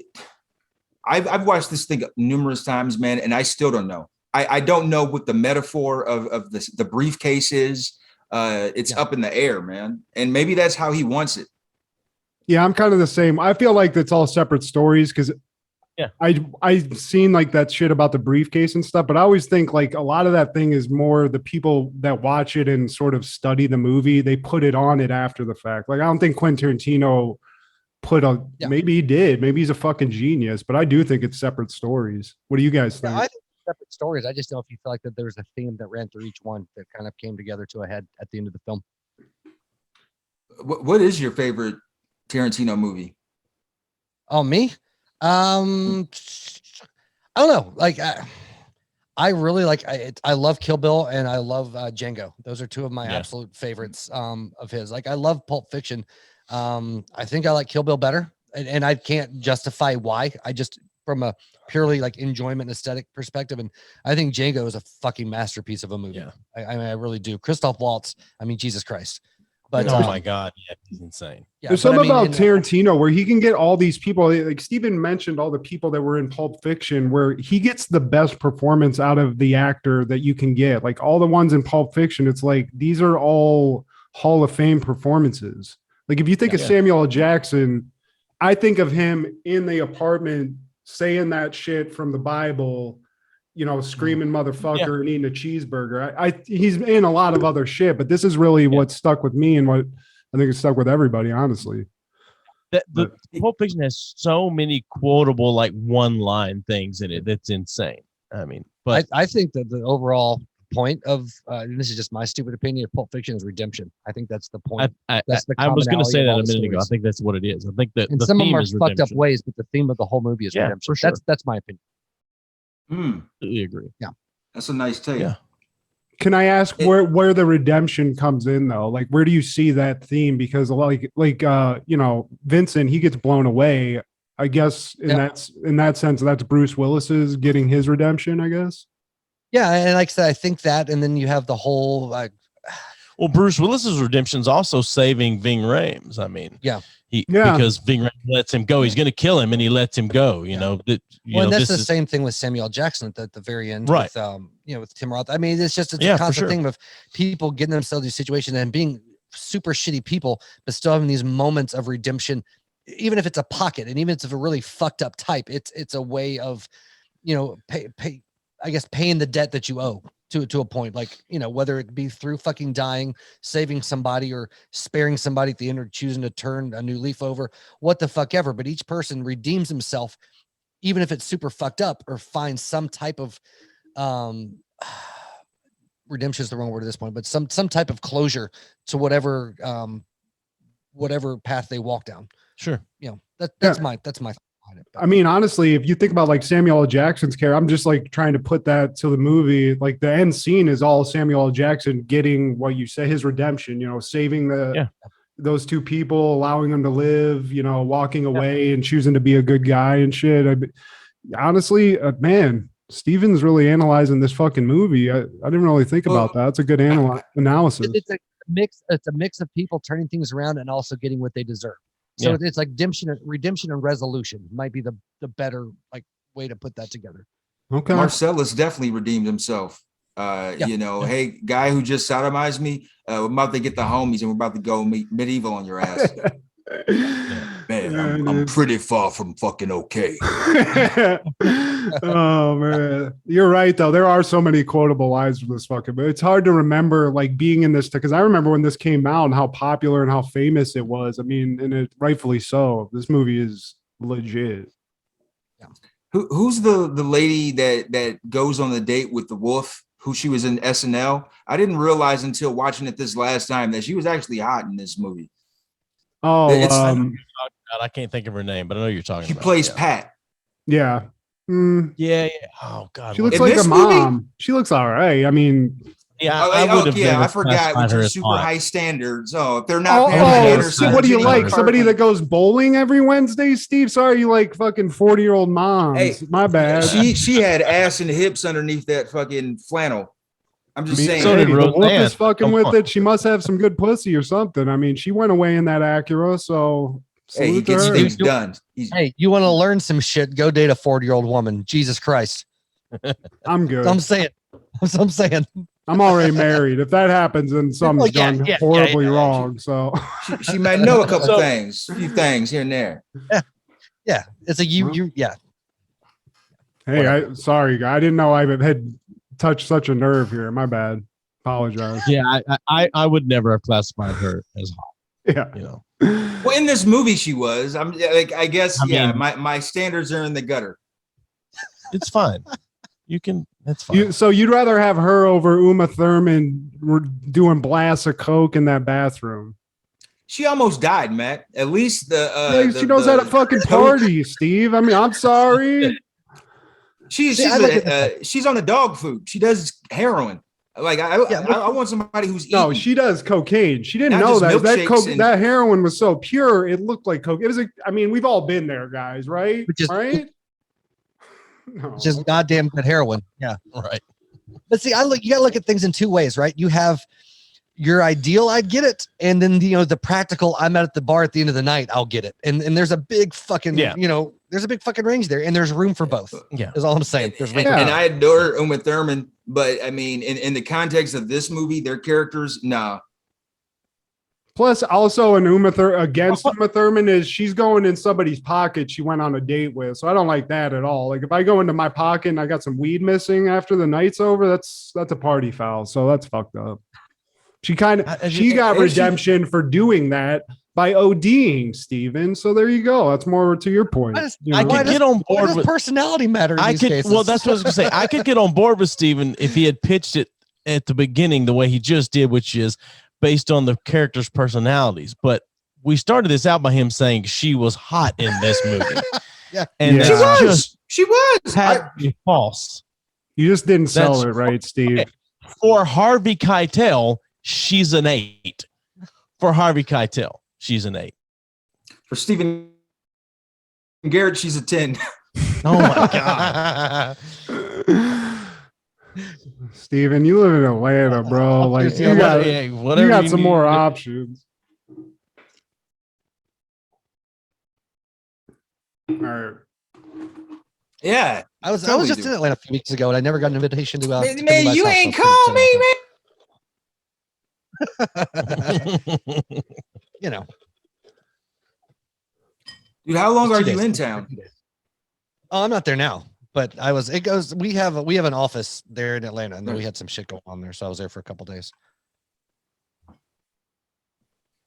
I've watched this thing numerous times, man, and I still don't know. I don't know what the metaphor of the briefcase is. It's up in the air, man, and maybe that's how he wants it. Yeah, I'm kind of the same. I feel like it's all separate stories because I've seen that shit about the briefcase and stuff, but I always think a lot of that thing is more the people that watch it and sort of study the movie. They put it on it after the fact. I don't think Quentin Tarantino maybe he did. Maybe he's a fucking genius, but I do think it's separate stories. What do you guys think? I think separate stories. I just don't know if you feel like that there was a theme that ran through each one that kind of came together to a head at the end of the film. What is your favorite Tarantino movie? Oh, me? I don't know. I really I love Kill Bill and I love Django. Those are two of my absolute favorites of his. I love Pulp Fiction. I think I like Kill Bill better, and I can't justify why. I just from a purely enjoyment aesthetic perspective, and I think Django is a fucking masterpiece of a movie. Yeah. I really do. Christoph Waltz. I mean, Jesus Christ. But oh my God, he's insane. Yeah, there's something about Tarantino where he can get all these people. Like Steven mentioned, all the people that were in Pulp Fiction, where he gets the best performance out of the actor that you can get. Like all the ones in Pulp Fiction, it's like these are all Hall of Fame performances. Like if you think of Samuel L. Jackson, I think of him in the apartment saying that shit from the Bible, screaming motherfucker and eating a cheeseburger. He's in a lot of other shit, but this is really what stuck with me and what I think it stuck with everybody, honestly. The Pulp Fiction has so many quotable, like one-line things in it. That's insane. I mean, but I think that the overall point of and this is just my stupid opinion of Pulp Fiction is redemption. I think that's the point. I commonality was going to say of that all a the minute ago. I stories. think that's what it is. I think that And the some of them theme are is fucked up redemption. ways, but the theme of the whole movie is Yeah, redemption. for sure. That's my opinion. Completely agree. That's a nice take. Yeah. Can I ask where the redemption comes in though? Like, where do you see that theme? Because Vincent, he gets blown away. I guess in that sense, that's Bruce Willis's getting his redemption, I guess. Yeah, and like I said, I think that, and then you have the whole Well, Bruce Willis's redemption's also saving Ving Rhames. I mean, because Ving Rhames lets him go. He's going to kill him, and he lets him go. You know, and that's the same thing with Samuel L. Jackson at the very end, right? With Tim Roth. I mean, it's a constant thing of people getting themselves in situations and being super shitty people, but still having these moments of redemption, even if it's a pocket, and even if it's a really fucked up type. It's a way of, paying the debt that you owe to a point, like, whether it be through fucking dying, saving somebody, or sparing somebody at the end, or choosing to turn a new leaf over, what the fuck ever. But each person redeems himself, even if it's super fucked up, or finds some type of redemption is the wrong word at this point, but some type of closure to whatever path they walk down. Sure. That's my I mean, honestly, if you think about like Samuel L. Jackson's character, I'm just like trying to put that to the movie. Like the end scene is all Samuel L. Jackson getting what you say, his redemption, saving those two people, allowing them to live, walking away and choosing to be a good guy and shit. Honestly, man, Steven's really analyzing this fucking movie. I didn't really think about that. It's a good analysis. It's a mix of people turning things around and also getting what they deserve. So it's like redemption and resolution might be the better way to put that together. Okay. Marcellus definitely redeemed himself. Hey, guy who just sodomized me, we're about to get the homies and we're about to go meet medieval on your ass. Man, I'm pretty far from fucking okay. Oh man, you're right though. There are so many quotable lines from this fucking, but it's hard to remember being in this, because I remember when this came out and how popular and how famous it was. I mean, and it rightfully so. This movie is legit. Yeah. Who's the lady that goes on the date with the wolf? Who she was in SNL? I didn't realize until watching it this last time that she was actually hot in this movie. Oh, I can't think of her name, but I know you're talking about. She plays Pat. Yeah. Yeah. Oh God. She looks like a mom. Movie? She looks all right. I mean, I forgot with your super high standards. Oh, if they're not. So what do you like? Somebody that goes bowling every Wednesday, Steve? Sorry, you like fucking 40-year-old moms. Hey, my bad. She had ass and hips underneath that fucking flannel. I'm just saying. So did the wolf is fucking with it. She must have some good pussy or something. I mean, she went away in that Acura, so. Hey, he gets things done. Hey, you want to learn some shit? Go date a 40-year-old woman. Jesus Christ. I'm good. I'm saying. I'm already married. If that happens, then something's done horribly wrong. So she might know a couple things, a few things here and there. Yeah. It's a you. Yeah. Hey, sorry, I didn't know I had touched such a nerve here. My bad. Apologize. Yeah, I would never have classified her as hot. Yeah. Well, in this movie, she was. I'm like, I guess, my standards are in the gutter. It's fine. That's fine. So you'd rather have her over Uma Thurman doing blasts of coke in that bathroom? She almost died, Matt. At least she knows how to fucking party, Steve. I mean, I'm sorry. She's on a dog food. She does heroin. Like I want somebody who's no, she does cocaine. She didn't know that that heroin was so pure. It looked like coke. It was we've all been there, guys, right? Right? No. Just goddamn good heroin. Yeah, right. But see, you gotta look at things in two ways, right? You have your ideal, I'd get it, and then the practical, I'm out at the bar at the end of the night, I'll get it. And there's a big fucking there's a big fucking range there, and there's room for both. Yeah, is all I'm saying. And I adore Uma Thurman, but I mean, in the context of this movie, their characters, nah. Plus, also an Uma Thurman is she's going in somebody's pocket she went on a date with, so I don't like that at all. Like if I go into my pocket and I got some weed missing after the night's over, that's a party foul. So that's fucked up. She got redemption for doing that, by ODing, Steven. So there you go. That's more to your point. I could get on board with personality matter in these cases? Well, that's what I was gonna say. I could get on board with Steven if he had pitched it at the beginning the way he just did, which is based on the characters' personalities. But we started this out by him saying she was hot in this movie. Yeah. And she was had to be false. You just didn't sell it right, Steve. Okay. For Harvey Keitel, she's an 8. For Harvey Keitel, she's an 8. For Stephen Garrett, she's a 10. Oh my god. Steven, you live in Atlanta, bro. Like you got some more options. All right. Yeah, I was just in Atlanta a few weeks ago, and I never got an invitation to. Man, you ain't call me, man. You know, dude. How long are you in town? Oh, I'm not there now, but I was. It goes. We have an office there in Atlanta, and then we had some shit going on there, so I was there for a couple days.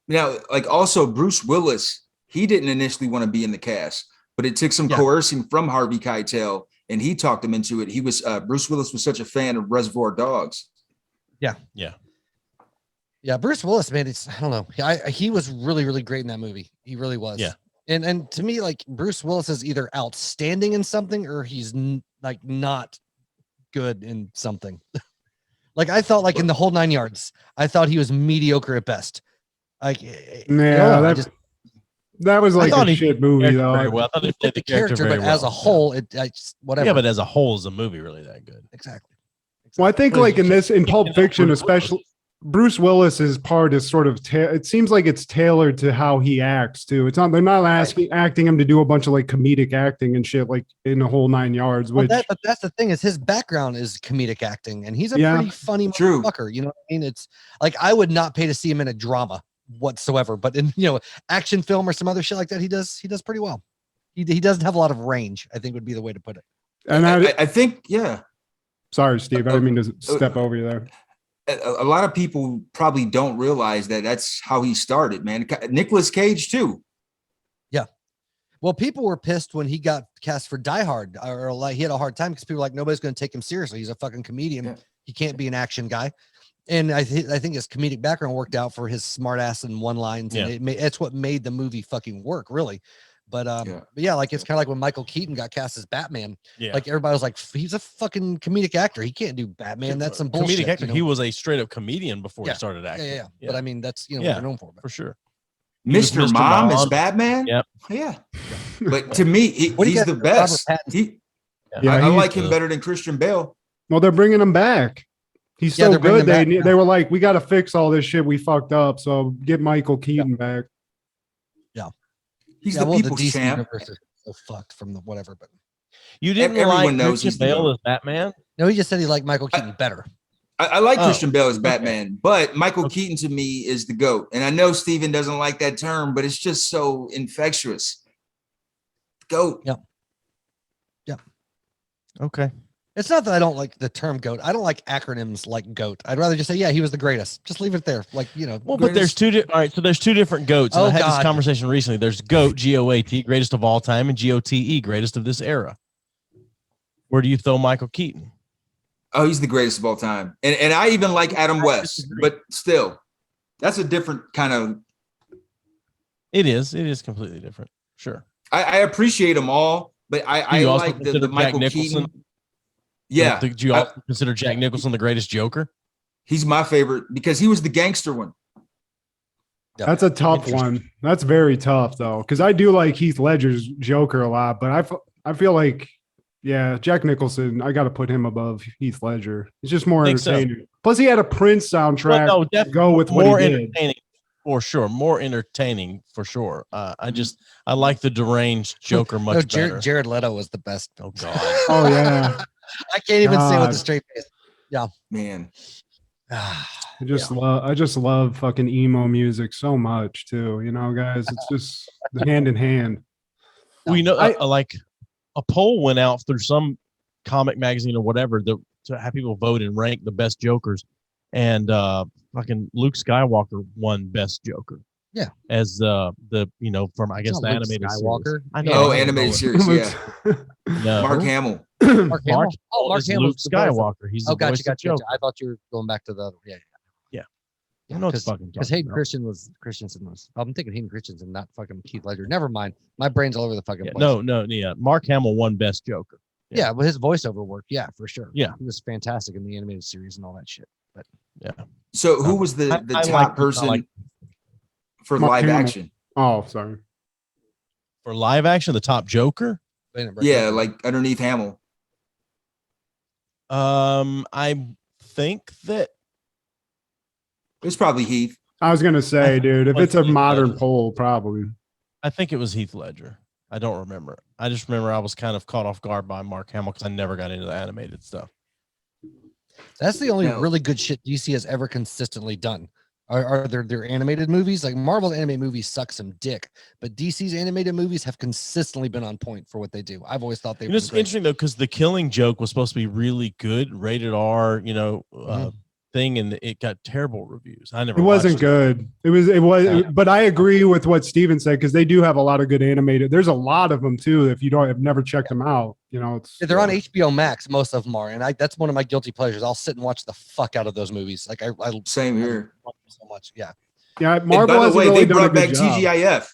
Now, like also Bruce Willis, he didn't initially want to be in the cast, but it took some coercing from Harvey Keitel, and he talked him into it. He was Bruce Willis was such a fan of Reservoir Dogs. Yeah, Bruce Willis, man, I don't know. He was really, really great in that movie. He really was. Yeah. And to me, like Bruce Willis is either outstanding in something or he's like not good in something. Like I thought, like in the whole 9 yards, I thought he was mediocre at best. Like, yeah, that was like a shit movie though. Very well. I thought he played the character but as a whole, whatever. Yeah, but as a whole, is the movie really that good? Exactly. Well, I think like in Pulp Fiction, especially. Bruce Willis's part is sort of it seems like it's tailored to how he acts too. It's not they're not acting him to do a bunch of like comedic acting and shit like in the whole 9 yards. Which but that's the thing is his background is comedic acting and he's a pretty funny motherfucker. You know what I mean? It's like I would not pay to see him in a drama whatsoever, but in action film or some other shit like that, he does pretty well. He doesn't have a lot of range, I think would be the way to put it. And I think Sorry, Steve. I didn't mean to step over you there. A lot of people probably don't realize that that's how he started, man. Nicolas Cage too. Yeah. Well, people were pissed when he got cast for Die Hard, or like he had a hard time because people were like, nobody's going to take him seriously. He's a fucking comedian. Yeah. He can't be an action guy. And I think his comedic background worked out for his smart ass and one lines. And it's what made the movie fucking work, really. But like it's kind of like when Michael Keaton got cast as Batman. Yeah. Like everybody was like, he's a fucking comedic actor. He can't do Batman. That's some bullshit. Comedic actor. He was a straight up comedian before he started acting. Yeah. But I mean, that's what they're known for. For sure. Mr. Mom is Batman. Yep. Yeah. But to me, he's the best. I like him better than Christian Bale. Well, they're bringing him back. He's so good. They were like, we got to fix all this shit we fucked up. So get Michael Keaton back. He's the people's DC champ. Universe is so fucked from the whatever, but you didn't everyone like knows Christian Bale as Batman? No, he just said he liked Michael Keaton better. I like Christian Bale as Batman, but Michael Keaton to me is the GOAT. And I know Steven doesn't like that term, but it's just so infectious. GOAT. Yep. Okay. It's not that I don't like the term GOAT. I don't like acronyms like GOAT. I'd rather just say, he was the greatest. Just leave it there. Like, Well, but there's all right. So there's two different GOATs. And I had this conversation recently. There's GOAT, GOAT, greatest of all time, and GOTE, greatest of this era. Where do you throw Michael Keaton? Oh, he's the greatest of all time. And I even like Adam West, but still, that's a different kind of. It is completely different. Sure. I appreciate them all, but I like the Michael Nicholson? Keaton. Yeah. Did you also consider Jack Nicholson the greatest Joker? He's my favorite because he was the gangster one. That's a tough one. That's very tough though, because I do like Heath Ledger's Joker a lot, but I feel like Jack Nicholson, I got to put him above Heath Ledger. He's just more entertaining. So. Plus, he had a Prince soundtrack to go with what he did. For sure, more entertaining for sure. I like the deranged Joker much better. Jared Leto was the best. Oh God. Oh yeah. I can't even say with a straight face. Yeah, man. I just love fucking emo music so much too. Guys, it's just hand in hand. We know, like a poll went out through some comic magazine or whatever to have people vote and rank the best Jokers, and fucking Luke Skywalker won best Joker. as the from I guess the animated Skywalker. series. I Yeah. know. Oh, animated series. Yeah. No. Mark Hamill. Mark Hamill. Oh, Mark is Hamill. Luke Skywalker. He's the voice Gotcha. of Joker. I thought you were going back to the other. Yeah. I know what the fuck I'm Because talking Hayden about. Christensen was. I'm thinking Hayden Christensen, not fucking Keith Ledger. Never mind. My brain's all over the fucking place. No. Mark Hamill won Best Joker. Yeah, but his voiceover work, for sure. Yeah. He was fantastic in the animated series and all that shit. But yeah. So who was the I top person for Mark live Hamill. action? Oh, sorry. For live action, the top Joker? Yeah, like underneath Hamill. I think that It's probably Heath. I was gonna say, dude, if it's a Heath modern Ledger. poll, probably. I think it was Heath Ledger. I don't remember. I just remember I was kind of caught off guard by Mark Hamill because I never got into the animated stuff. that's the only No. really good shit DC has ever consistently done. Are their animated movies? Like Marvel's animated movies suck some dick, but DC's animated movies have consistently been on point for what they do. I've always thought they were It's interesting though because The Killing Joke was supposed to be really good, rated R, thing, and it got terrible reviews. I never. It wasn't watched good. It was, but I agree with what Steven said because they do have a lot of good animated. There's a lot of them too. If you have never checked them out, it's They're on HBO Max. Most of them are, and that's one of my guilty pleasures. I'll sit and watch the fuck out of those movies. Like I Same here. love them so much. Yeah. Yeah, And Marvel by the hasn't way, really they done a brought good back job. TGIF.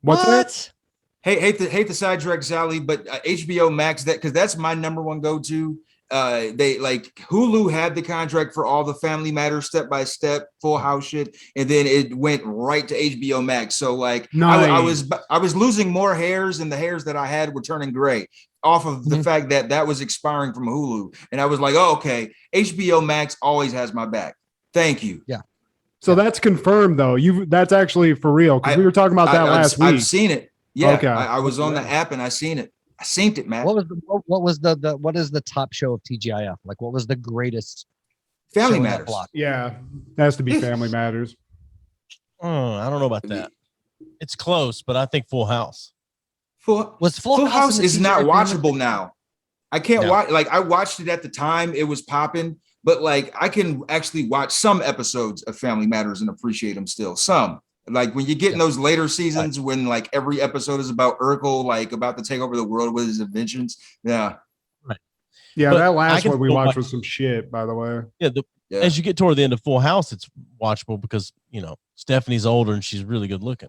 What's that? Hate to sidetrack Sally, but HBO Max because that's my number one go-to. They like Hulu had the contract for all the Family Matters Step by Step, Full House shit, and then it went right to HBO Max. So like I was losing more hairs, and the hairs that I had were turning gray off of the fact that was expiring from Hulu, and I was like, oh, okay, HBO Max always has my back. Thank you. Yeah. So that's confirmed though. That's actually for real because we were talking about that last week. I've seen it. Yeah, Okay. I was on the app and I seen it. I seen it, man. What is the top show of TGIF? Like, what was the greatest? Family show in that Matters. block? Yeah, it has to be Family Matters. I don't know about that. It's close, but I think Full House. Full House is not watchable now. I can't watch. Like I watched it at the time; it was popping. But like, I can actually watch some episodes of Family Matters and appreciate them still. Some. Like when you get in those later seasons when like every episode is about Urkel, like about to take over the world with his inventions. Yeah. Right. Yeah, But that I last can one we still watched watch- was some shit, by the way. Yeah, Yeah. as you get toward the end of Full House, it's watchable because Stephanie's older and she's really good looking.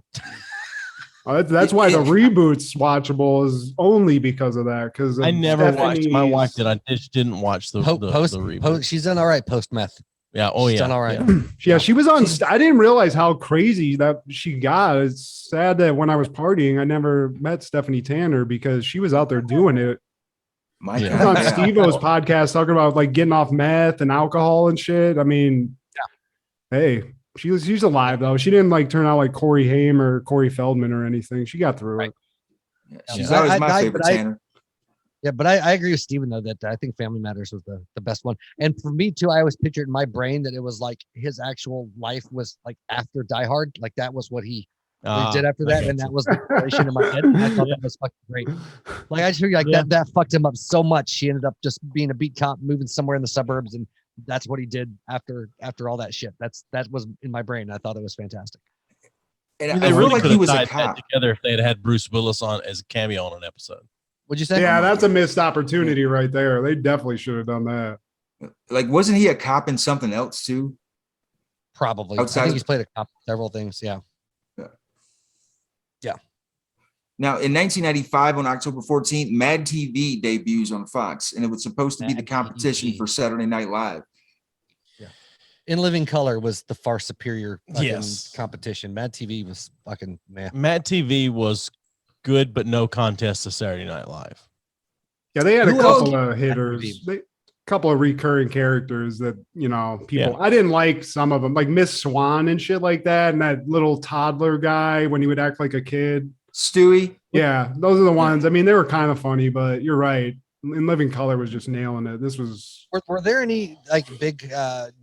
That's why the reboot's watchable is only because of that. Because I never watched. My wife did. I just didn't watch the reboot. She's done all right post meth. Yeah. Oh She's yeah. done all right. Yeah, she was on. I didn't realize how crazy that she got. It's sad that when I was partying, I never met Stephanie Tanner because she was out there doing it. My Yeah. She was on Steve-O's podcast talking about like getting off meth and alcohol and shit. I mean, hey, she's alive though. She didn't like turn out like Corey Haim or Corey Feldman or anything. She got through it. She's always my favorite Tanner. Yeah, but I agree with Steven though that I think Family Matters was the best one. And for me too, I always pictured in my brain that it was like his actual life was like after Die Hard, like that was what he did after that, and that was the relation in my head. And I thought that was fucking great. Like I just figured like that fucked him up so much. He ended up just being a beat cop, moving somewhere in the suburbs, and that's what he did after all that shit. That was in my brain. I thought it was fantastic. And I mean, I they feel really like could he have was a tied that cop. together if they had Bruce Willis on as a cameo on an episode. What'd you say? Yeah, that's a missed opportunity right there. They definitely should have done that. Like, wasn't he a cop in something else too? Probably. Outside I think of- he's played a cop in several things. Yeah. Now, in 1995, on October 14th, Mad TV debuts on Fox, and it was supposed to be the Mad competition TV. for Saturday Night Live. In Living Color was the far superior fucking Yes. competition. Mad TV was fucking meh. Mad TV was good, but no contest to Saturday Night Live. Yeah, they had a Who couple else? of hitters. Couple of recurring characters that people. I didn't like some of them, like Miss Swan and shit like that, and that little toddler guy when he would act like a kid. Stewie. Yeah, those are the ones. I mean, they were kind of funny, but you're right. In Living Color was just nailing it. This was. Were there any like big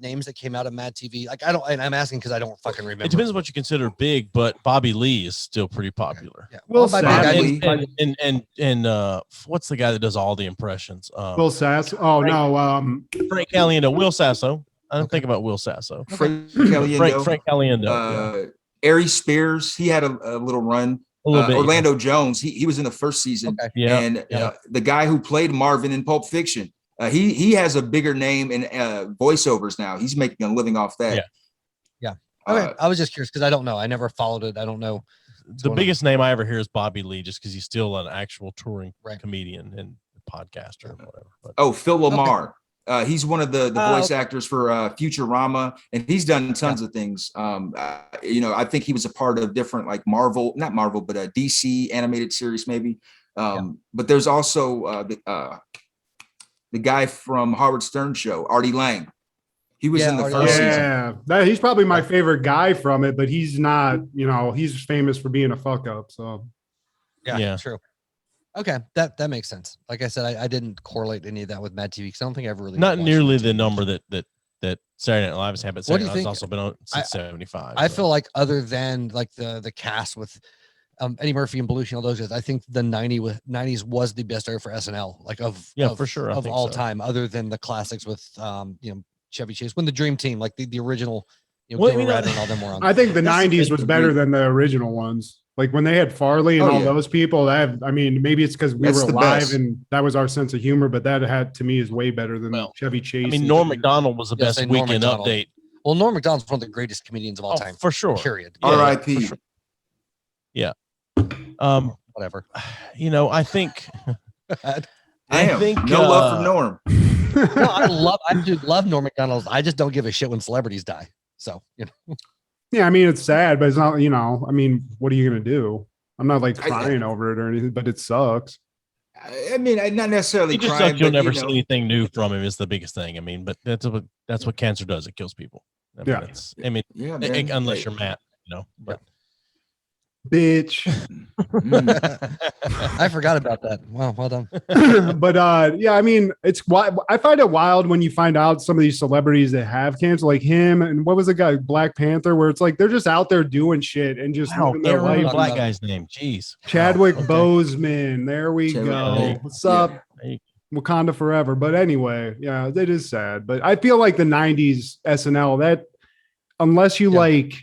names that came out of Mad TV? Like I don't, and I'm asking because I don't fucking remember. It depends on what you consider big, but Bobby Lee is still pretty popular. Yeah. Will by big, Sass. I Bobby mean- And what's the guy that does all the impressions? Will Sass. Oh no. Frank Caliendo. Will Sasso. I don't think about Will Sasso. Frank Caliendo. Frank Caliendo. Ari Spears, he had a little run. A little bit, Orlando Jones, he was in the first season. Okay. Yeah, And yeah. the guy who played Marvin in Pulp Fiction, he has a bigger name in voiceovers now. He's making a living off that. Yeah. Okay. I was just curious because I don't know. I never followed it. I don't know. The biggest name I ever hear is Bobby Lee, just because he's still an actual touring Right. comedian and podcaster and whatever. But, Oh, Phil Lamar. He's one of the voice okay. actors for Futurama, and he's done tons of things. I think he was a part of different like not Marvel, but a DC animated series maybe. But there's also the guy from Howard Stern show, Artie Lange. He was in the first season. Yeah, he's probably my favorite guy from it, but he's not. He's famous for being a fuck up. So Yeah. True. Okay, that makes sense. Like I said, I didn't correlate any of that with Mad TV because I don't think I ever really not watched nearly Mad the TV. number that Saturday Night Live has had, but What do Saturday you Night Live's think? also been on since 75. I so. feel like other than like the cast with Eddie Murphy and Belushi and all those guys, I think the 90s was the best era for SNL, like for sure, I of think all so. time, other than the classics with Chevy Chase, when the Dream Team, like the original, Well, Gilbert you know, Radner and all them were on. I think the That's the 90s thing was for better me. than the original ones. Like when they had Farley and all those people. Maybe it's because we That's were the alive best. and that was our sense of humor. But that had to me is way better than Well, Chevy Chase. I mean, and- Norm Macdonald was the Yeah, best say Norm weekend Macdonald. update. Well, Norm Macdonald's one of the greatest comedians of all time, for sure. period. Yeah, R.I.P. for sure. Yeah. Whatever. I think Damn, think, no love for Norm. No, I do love Norm Macdonald. I just don't give a shit when celebrities die. So Yeah, I mean it's sad, but it's not. What are you gonna do? I'm not like crying over it or anything, but it sucks. I mean, I not necessarily he just crying, sucks. You'll but, never see anything new from him is the biggest thing. I mean, but that's what cancer does. It kills people. Yeah. Yeah, man. Unless you're Matt, but Bitch. I forgot about that. Wow, well done. But yeah, I mean, I find it wild when you find out some of these celebrities that have cancer, like him and what was the guy, Black Panther, where it's like they're just out there doing shit and just wow, living can't their remember the life. black guy's name. Jeez. Chadwick Wow, okay. Boseman. There we Chadwick, go. yeah. What's up? Yeah. Wakanda forever. But anyway, yeah, it is sad. But I feel like the 90s SNL, that unless you like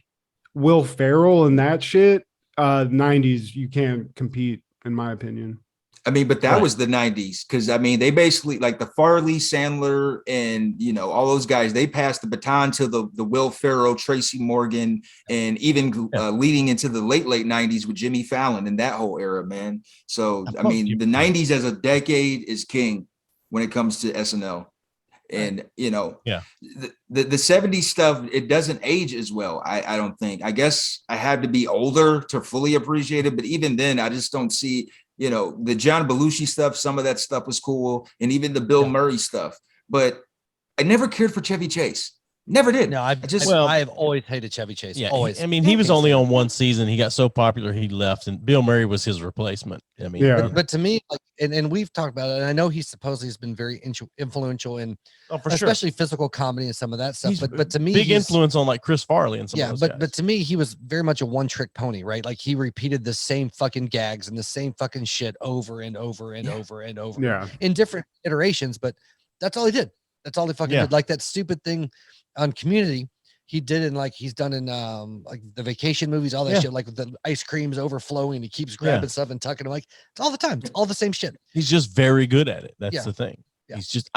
Will Ferrell and that shit, 90s, you can't compete, in my opinion. I mean, but that was the 90s, because I mean, they basically like the Farley, Sandler, and all those guys, they passed the baton to the Will Ferrell, Tracy Morgan, and even leading into the late 90s with Jimmy Fallon and that whole era, man. So I mean, the 90s as a decade is king when it comes to SNL. And the 70s stuff, it doesn't age as well. I don't think. I guess I had to be older to fully appreciate it, but even then, I just don't see. The John Belushi stuff, some of that stuff was cool, and even the Bill Murray stuff. But I never cared for Chevy Chase. Never did. No, I have always hated Chevy Chase. Yeah, always. I mean, he was only on one season. He got so popular, he left, and Bill Murray was his replacement. I mean, but to me, like, and we've talked about it, and I know he supposedly has been very influential in, especially physical comedy and some of that stuff. But to me, big influence on like Chris Farley and some. Yeah, of those guys. but to me, he was very much a one-trick pony, right? Like he repeated the same fucking gags and the same fucking shit over and over and over and over. Yeah, in different iterations, but that's all he did. That's all he fucking did. Like that stupid thing on Community. He did in like he's done in like the vacation movies, all that shit, like the ice cream's overflowing. He keeps grabbing stuff and tucking it. Like it's all the time. It's all the same shit. He's just very good at it. That's the thing. Yeah. He's just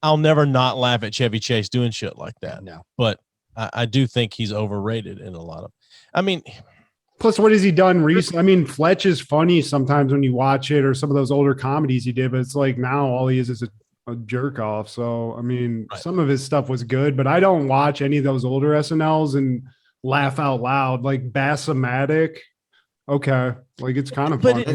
I'll never not laugh at Chevy Chase doing shit like that. No, but I do think he's overrated in a lot of. I mean, plus, what has he done recently? I mean, Fletch is funny sometimes when you watch it, or some of those older comedies he did. But it's like now all he is a jerk off. So I mean, some of his stuff was good, but I don't watch any of those older SNLs and laugh out loud. Like Bassomatic, okay, like it's kind of funny.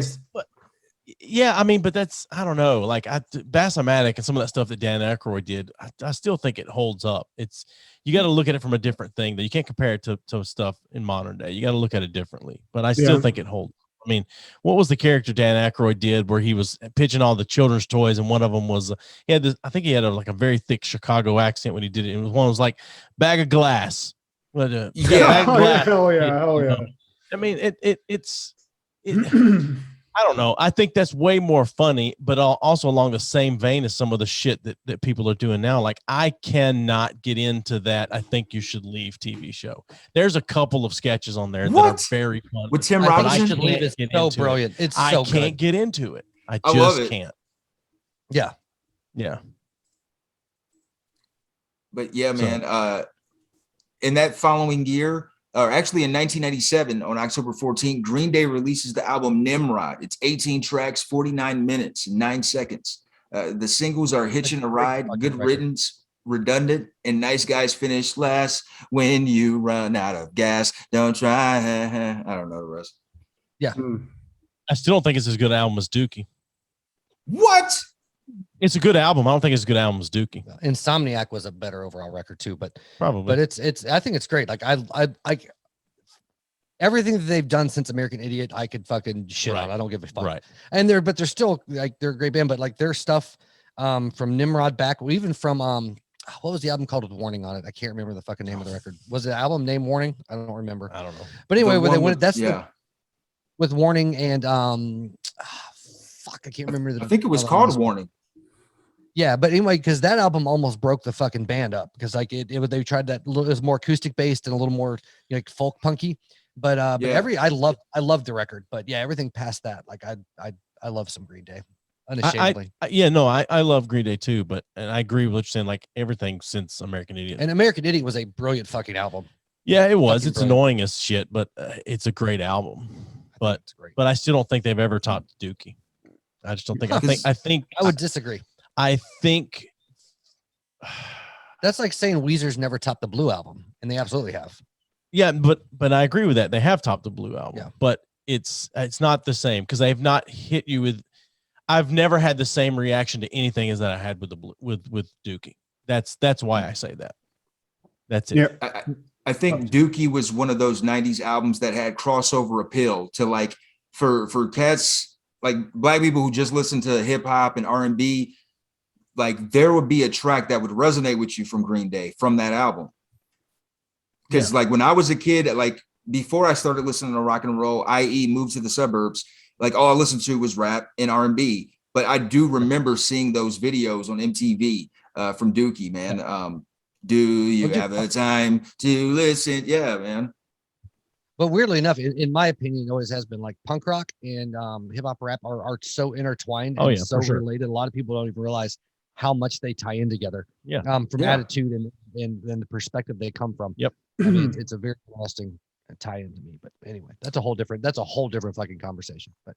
Yeah, I mean, but that's I don't know. Like Bassomatic and some of that stuff that Dan Aykroyd did, I still think it holds up. It's you got to look at it from a different thing. That you can't compare it to stuff in modern day. You got to look at it differently. But I still think it holds. I mean, what was the character Dan Aykroyd did where he was pitching all the children's toys, and one of them was he had this. I think he had a very thick Chicago accent when he did it. It was one was like bag of glass. Bag of glass. Hell yeah. I mean, I don't know. I think that's way more funny, but also along the same vein as some of the shit that people are doing now. Like, I cannot get into that. I think you should leave TV show. There's a couple of sketches on there that are very funny. With Tim I Robinson? should leave is so brilliant. It's so I can't get into it. I just can't. Yeah. Yeah. But yeah, man, in that following year, or actually in 1997, on October 14th, Green Day releases the album Nimrod. It's 18 tracks, 49 minutes, 9 seconds. The singles are Hitchin' a Ride, Good Riddance, Redundant, and Nice Guys Finish Last. When you run out of gas, don't try. I don't know the rest. Yeah. I still don't think it's as good an album as Dookie. What? It's a good album. I don't think it's a good album as Dookie. Insomniac was a better overall record too, but probably. But it's I think it's great. Like I everything that they've done since American Idiot, I could fucking shit on. I don't give a fuck. Right. And they're still like they're a great band, but like their stuff from Nimrod back, even from what was the album called with Warning on it? I can't remember the fucking name of the record. Was the album named Warning? I don't remember. I don't know. But anyway, when they went, with Warning and fuck, I can't remember I think it was called Warning. Yeah, but anyway, because that album almost broke the fucking band up because like they tried that it was more acoustic based and a little more like folk punky. But I loved the record, but yeah, everything past that, like I love some Green Day, unashamedly. I love Green Day too, and I agree with what you're saying. Like everything since American Idiot, and American Idiot was a brilliant fucking album. Yeah, it was. Fucking It's brilliant. annoying as shit, but it's a great album. But I still don't think they've ever topped Dookie. I just don't think. I think I would disagree. I think that's like saying Weezer's never topped the Blue album, and they absolutely have. Yeah, but I agree with that. They have topped the Blue album, but it's not the same because they've not hit you with. I've never had the same reaction to anything as that I had with the with Dookie. That's why I say that. That's it. Yeah. I think Dookie was one of those 90s albums that had crossover appeal to like for cats like black people who just listen to hip hop and R&B. Like there would be a track that would resonate with you from Green Day from that album. Because like when I was a kid, like before I started listening to rock and roll, i.e. moved to the suburbs, like all I listened to was rap and R&B. But I do remember seeing those videos on MTV from Dookie, man. Do you have the time to listen? Yeah, man. But weirdly enough, in my opinion, it always has been like punk rock and hip hop rap are so intertwined and so related. A lot of people don't even realize how much they tie in together. Yeah. From attitude and the perspective they come from. Yep. I mean, it's a very interesting tie-in to me. But anyway, that's a whole different fucking conversation. But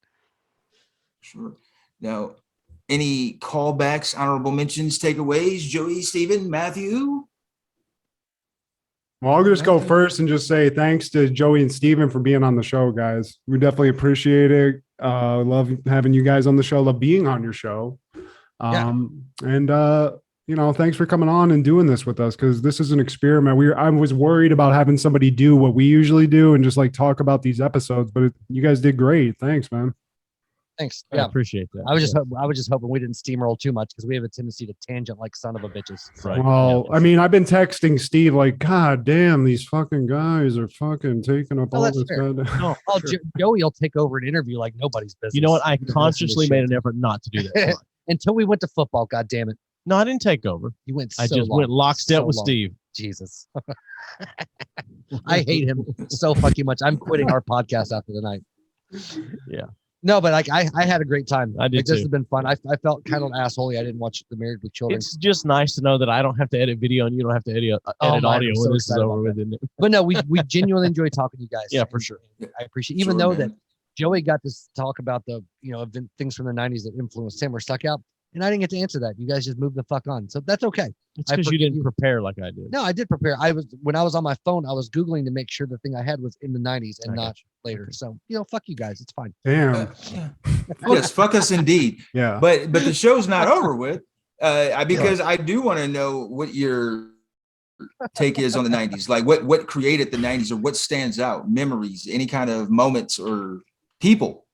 sure. Now, any callbacks, honorable mentions, takeaways? Joey, Steven, Matthew? Well, I'll just go first and just say thanks to Joey and Steven for being on the show, guys. We definitely appreciate it. Love having you guys on the show. Love being on your show. Thanks for coming on and doing this with us because this is an experiment. I was worried about having somebody do what we usually do and just like talk about these episodes, but you guys did great. Thanks, man. Thanks. I appreciate that. I was just hoping we didn't steamroll too much because we have a tendency to tangent like son of a bitches. Right. Well, I mean, I've been texting Steve like, God damn, these fucking guys are fucking taking up all this. Joey will take over an interview like nobody's business. You know what? I consciously made an effort not to do that. Until we went to football. God damn it. No, I didn't take over. You went. I just went lockstep with Steve. Jesus. I hate him so fucking much. I'm quitting our podcast after the night. Yeah. No, but like I had a great time. I did This too. has been fun. I felt kind of assholey. I didn't watch The Married with Children. It's just nice to know that I don't have to edit video and you don't have to edit audio when this is over with, isn't it? But no, we genuinely enjoy talking to you guys. Yeah, for sure. I appreciate, even though that Joey got to talk about the things from the 90s that influenced him or stuck out, and I didn't get to answer that. You guys just moved the fuck on, so that's okay. It's because you didn't prepare like I did. No, I did prepare. When I was on my phone, I was Googling to make sure the thing I had was in the 90s and not later. So fuck you guys. It's fine. Damn. Yes, fuck us indeed. Yeah. But the show's not over with. Because I do want to know what your take is on the 90s. Like what created the 90s or what stands out? Memories, any kind of moments or people?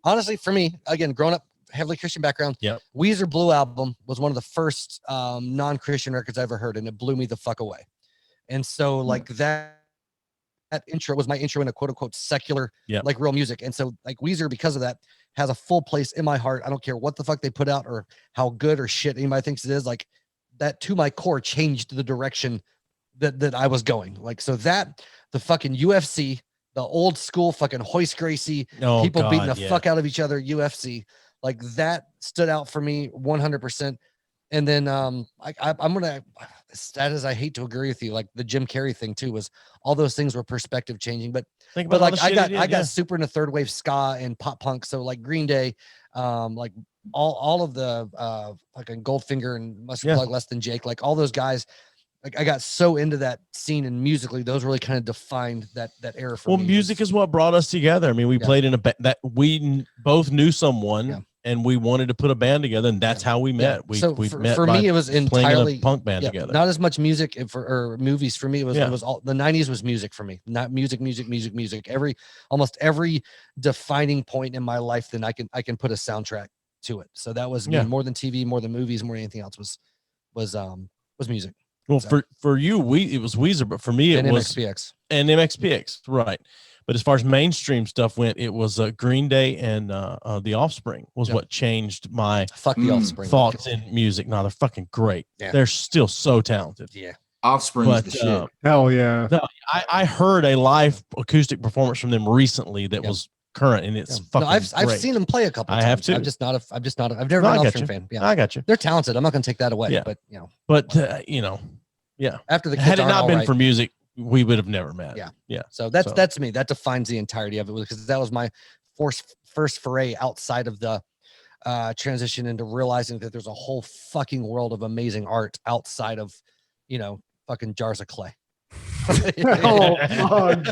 Honestly, for me, again, growing up heavily Christian background. Yep. Weezer Blue Album was one of the first non-Christian records I ever heard, and it blew me the fuck away. And so like that intro was my intro into quote unquote secular, Yeah. like real music. And so like Weezer, because of that, has a full place in my heart. I don't care what the fuck they put out or how good or shit anybody thinks it is. Like that to my core changed the direction that I was going. Like, so that the fucking UFC, the old school fucking Hoist Gracie, people beating the fuck out of each other, UFC, like that stood out for me 100%. And then I'm gonna, as sad as I hate to agree with you, like the Jim Carrey thing too, was all those things were perspective changing. But like I got super into third wave ska and pop punk. So like Green Day, like all of the fucking Goldfinger and Mustard Plug, Less Than Jake, like all those guys. Like I got so into that scene, and musically, those really kind of defined that era for me. Well, music is what brought us together. I mean, we played in a that we both knew someone, and we wanted to put a band together, and that's how we met. Yeah. We met for me, it was entirely a punk band together. Not as much music or movies for me. It was all the 90s was music for me. Not music. Almost every defining point in my life, then I can put a soundtrack to it. So that was more than TV, more than movies, more than anything else was music. Well, for you, it was Weezer, but for me, it was MXPX. And MXPX, right? But as far as mainstream stuff went, it was Green Day and The Offspring was what changed my the Offspring thoughts in music. No, they're fucking great. Yeah. They're still so talented. Yeah, Offspring is the shit. Hell yeah! No, I heard a live acoustic performance from them recently that was current, and it's fucking. No, I've seen them play a couple. I times. have too. I've never been an Offspring fan. Yeah, I got you. They're talented. I'm not going to take that away. But after the kids had it not been for music, we would have never met. Yeah. So that's me. That defines the entirety of it, because that was my first foray outside of the transition into realizing that there's a whole fucking world of amazing art outside of, fucking jars of clay.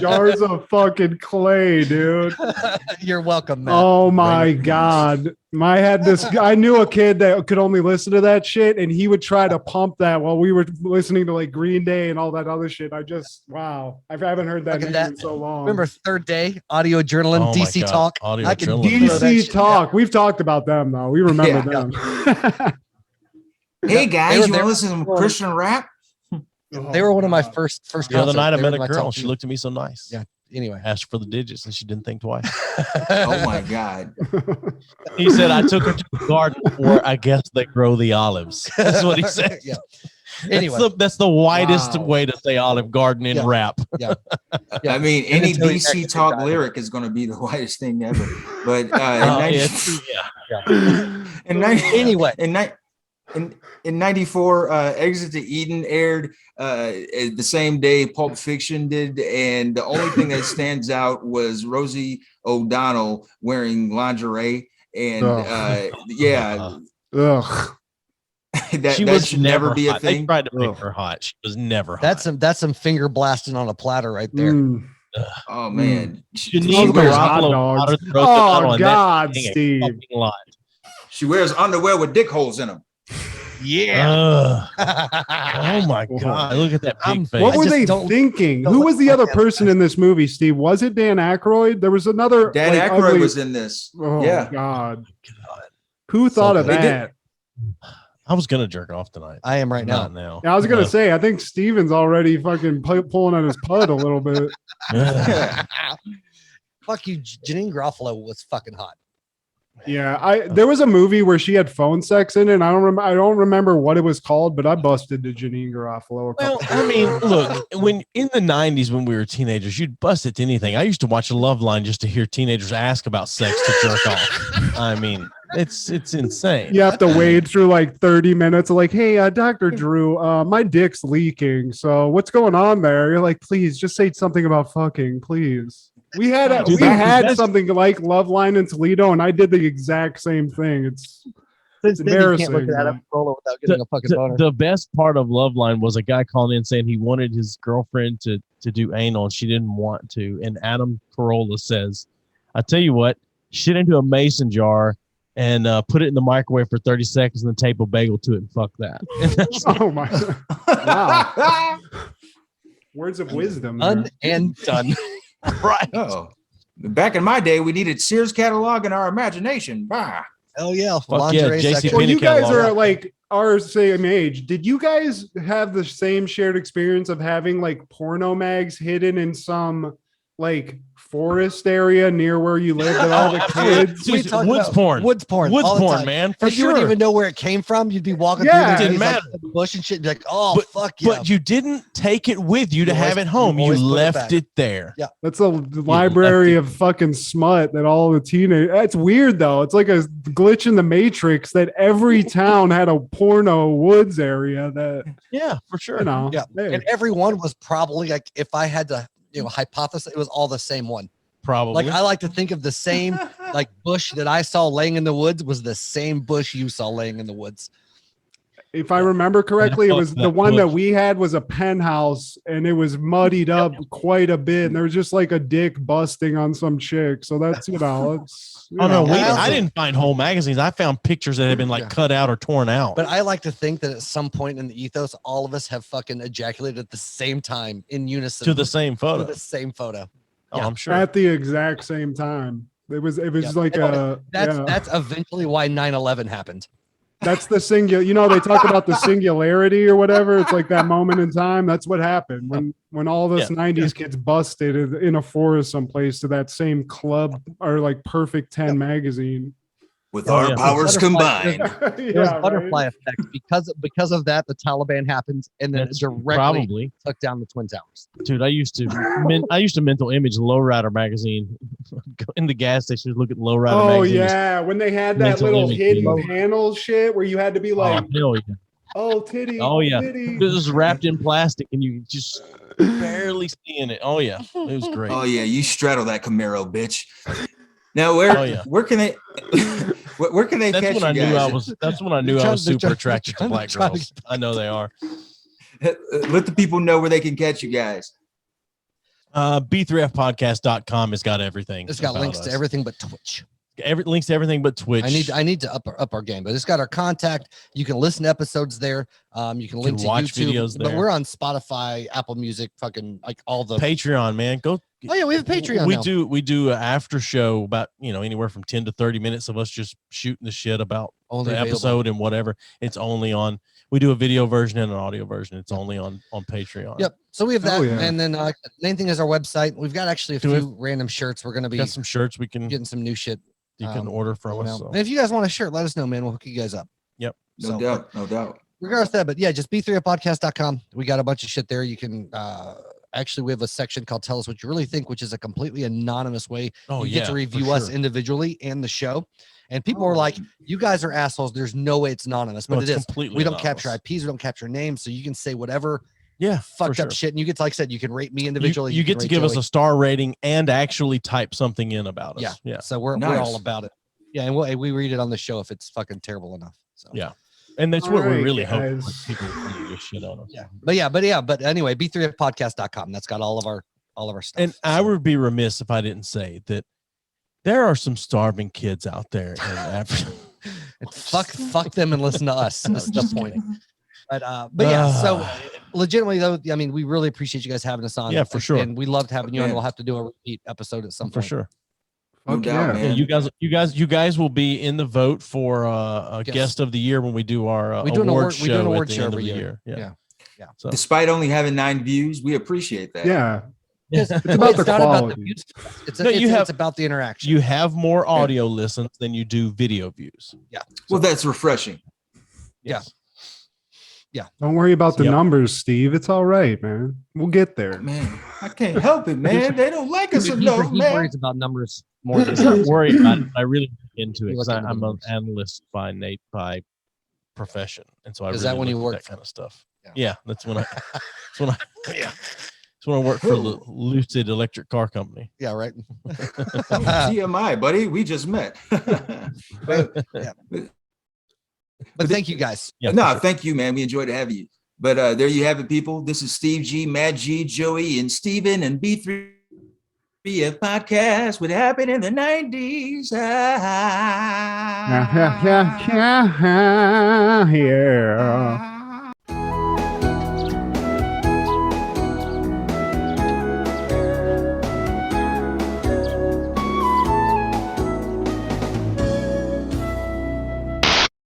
Jars of fucking clay, dude. You're welcome, man. Oh my God. I knew a kid that could only listen to that shit, and he would try to pump that while we were listening to like Green Day and all that other shit. I haven't heard that name in so long. Remember Third Day, Audio Adrenaline, DC Talk? DC Talk. We've talked about them though. We remember them. Hey guys, you want to listen to some Christian rap? They were one of my first. The other night I met a girl. She looked at me so nice. Yeah. Anyway, asked for the digits, and she didn't think twice. Oh my God. He said, "I took her to the garden where I guess they grow the olives." That's what he said. Yeah. Anyway, that's the widest way to say Olive Garden in rap. Yeah. I mean, any DC Talk lyric is going to be the widest thing ever. But in 94, Exit to Eden aired the same day Pulp Fiction did, and the only thing that stands out was Rosie O'Donnell wearing lingerie, and that should never be a thing. They tried to make her hot. She was never hot. That's some finger blasting on a platter right there. Oh man, she wears hot dogs. Oh God, Steve. She wears underwear with dick holes in them. Yeah. Oh my God. Look at that big face. What were they thinking? Who was the other person in this movie, Steve? Was it Dan Aykroyd? There was another. Dan Aykroyd was in this. Oh God. Who thought of that? I was gonna jerk off tonight. I am right now. Yeah, I was gonna say, I think Steven's already fucking pulling on his pud a little bit. Fuck you, Janine Garofalo was fucking hot. Yeah, there was a movie where she had phone sex in it. And I don't remember what it was called, but I busted to Janine Garofalo. Well, I mean, look, when in the 90s when we were teenagers, you'd bust it to anything. I used to watch Loveline just to hear teenagers ask about sex to jerk off. I mean, it's insane. You have to wade through like 30 minutes of like, hey, Dr. Drew, my dick's leaking. So what's going on there? You're like, please just say something about fucking, please. We had something like Loveline in Toledo, and I did the exact same thing. It's embarrassing. You can't look at Adam Carolla without getting a fucking boner. The best part of Loveline was a guy calling in saying he wanted his girlfriend to do anal, and she didn't want to. And Adam Carolla says, "I tell you what, shit into a mason jar and put it in the microwave for 30 seconds, and then tape a bagel to it, and fuck that." Oh my! Wow. Words of wisdom. Done and done. Right. Oh, back in my day, we needed Sears catalog and our imagination. Bah. Hell yeah. Fuck yeah, Lingerie JC section. Well, you guys catalog. are like our same age. Did you guys have the same shared experience of having like porno mags hidden in some like forest area near where you lived with all the kids? Dude, talk woods about porn. Woods porn. Woods all the porn, time. man. For And you sure. wouldn't even know where it came from. You'd be walking Yeah, through didn't like, matter. the bush and shit. Be like, oh, But- fuck yeah. But you didn't take it with you to You have always- it home. you You always put it left back. it there. Yeah. That's a library of fucking smut that all the teenage. That's weird though. It's like a glitch in the matrix that every town had a porno woods area that, Yeah, for sure. you know. Yeah. hey. And every one was probably like, if I had to, hypothesis, it was all the same one. Probably. Like I like to think of the same like bush that I saw laying in the woods was the same bush you saw laying in the woods. If I remember correctly, it fuck was the that one that bush. we had was a penthouse and it was muddied up quite a bit. And there was just like a dick busting on some chick. So that's, it's, Oh no, Yeah. I didn't find whole magazines. I found pictures that had been like Yeah. cut out or torn out. But I like to think that at some point in the ethos, all of us have fucking ejaculated at the same time in unison to the same to photo. the same photo. Oh, yeah. I'm sure. at the exact same time. It was Yeah. like a, That's eventually why 9/11 happened. that's the singular, they talk about the singularity or whatever. It's like that moment in time. That's what happened when all of us 90s kids busted in a forest someplace to that same club or like Perfect 10 magazine. With Oh, our yeah. powers Butterfly- combined. There was Yeah, butterfly right? effect because of that. The Taliban happened, and then That's it directly probably, took down the Twin Towers. dude. I used to mental image Lowrider magazine. Go in the gas station, look at Lowrider Oh magazine. yeah, when they had that mental little image, hidden dude. panel shit where you had to be Oh, like, hell yeah. oh titty, Oh yeah. titty. This is wrapped in plastic and you just barely seeing it. Oh yeah. It was great. Oh yeah, you straddle that Camaro, bitch. Now where Oh, yeah. where can they where can they That's catch when you I knew guys? that's when I knew They're I was trying- super they're attracted to trying- black trying to girls. I know they are. Let the people know where they can catch you guys. B3Fpodcast.com has got everything. It's got about links to us. everything but Twitch. Links to everything but Twitch. I need to up our game, but it's got our contact. You can listen to episodes there. You can link to watch YouTube, videos but there. we're on Spotify, Apple Music, fucking like all the. Patreon, man. Go. Oh yeah, we have a Patreon. We now. do an after show about anywhere from 10 to 30 minutes of us just shooting the shit about Only the available. episode and whatever. It's only on. We do a video version and an audio version. It's only on Patreon. Yep. So we have that, Oh, yeah. and then main thing is our website. We've got actually a Do we few random shirts. We're gonna be Got some shirts we can getting some new shit. you can order from going us. out. So. And if you guys want a shirt, let us know, man. We'll hook you guys up. Yep. No So, doubt, no doubt. Regardless of that, but yeah, just b3fpodcast.com. We got a bunch of shit there. You can actually we have a section called Tell Us What You Really Think, which is a completely anonymous way Oh you yeah. get to for review us sure. individually and the show. And people are like, you guys are assholes. There's no way it's anonymous, but No, it it's is. completely We don't anonymous. capture IPs, we don't capture names, so you can say whatever Yeah. for fucked up sure. shit. And you get to, like I said, you can rate me individually. You get can to rate give us Joey. a star rating and actually type something in about us. Yeah. Yeah. So we're Nice. all about it. Yeah, and we read it on the show if it's fucking terrible enough. So Yeah. And that's All what we're right, really hoping. guys. Like, people really give shit on us. yeah. But anyway, b3fpodcast.com. That's got all of our stuff. And I So- would be remiss if I didn't say that there are some starving kids out there in Africa. fuck them and listen to us. That's the point. But yeah, so legitimately though, I mean, we really appreciate you guys having us on. Yeah, for sure. And we loved having you on. Yeah. We'll have to do a repeat episode at some For point. sure. No Fuck doubt, yeah. Yeah, man. you guys will be in the vote for a Yes. guest of the year when we do our We do an award award- show we do an at award the show end of every the year. year. Yeah. So Despite only having 9 views, we appreciate that. Yeah. It's about not the about the quality. views. It's No, you have- it's about the interaction. you have more audio listens than you do video views. Well, that's refreshing. Yeah. Don't worry about the Yep. numbers, Steve. It's all right, man. We'll get there. Man, I can't help it, man. They don't like us enough, He man. worries about numbers more than I'm not worried about it. I really look into it You because look into I'm the an numbers. analyst by profession, and so I Is really that when look you at work that kind of stuff. Yeah. Yeah, that's when I work for the Lucid Electric Car Company. yeah, right. TMI, buddy. We just met. But But thank you guys. Yeah, no, for sure. thank you, man. We enjoyed having you. But there you have it, people. This is Steve G, Matt G, Joey, and Steven, and B3F Podcast. What happened in the 90s? Yeah.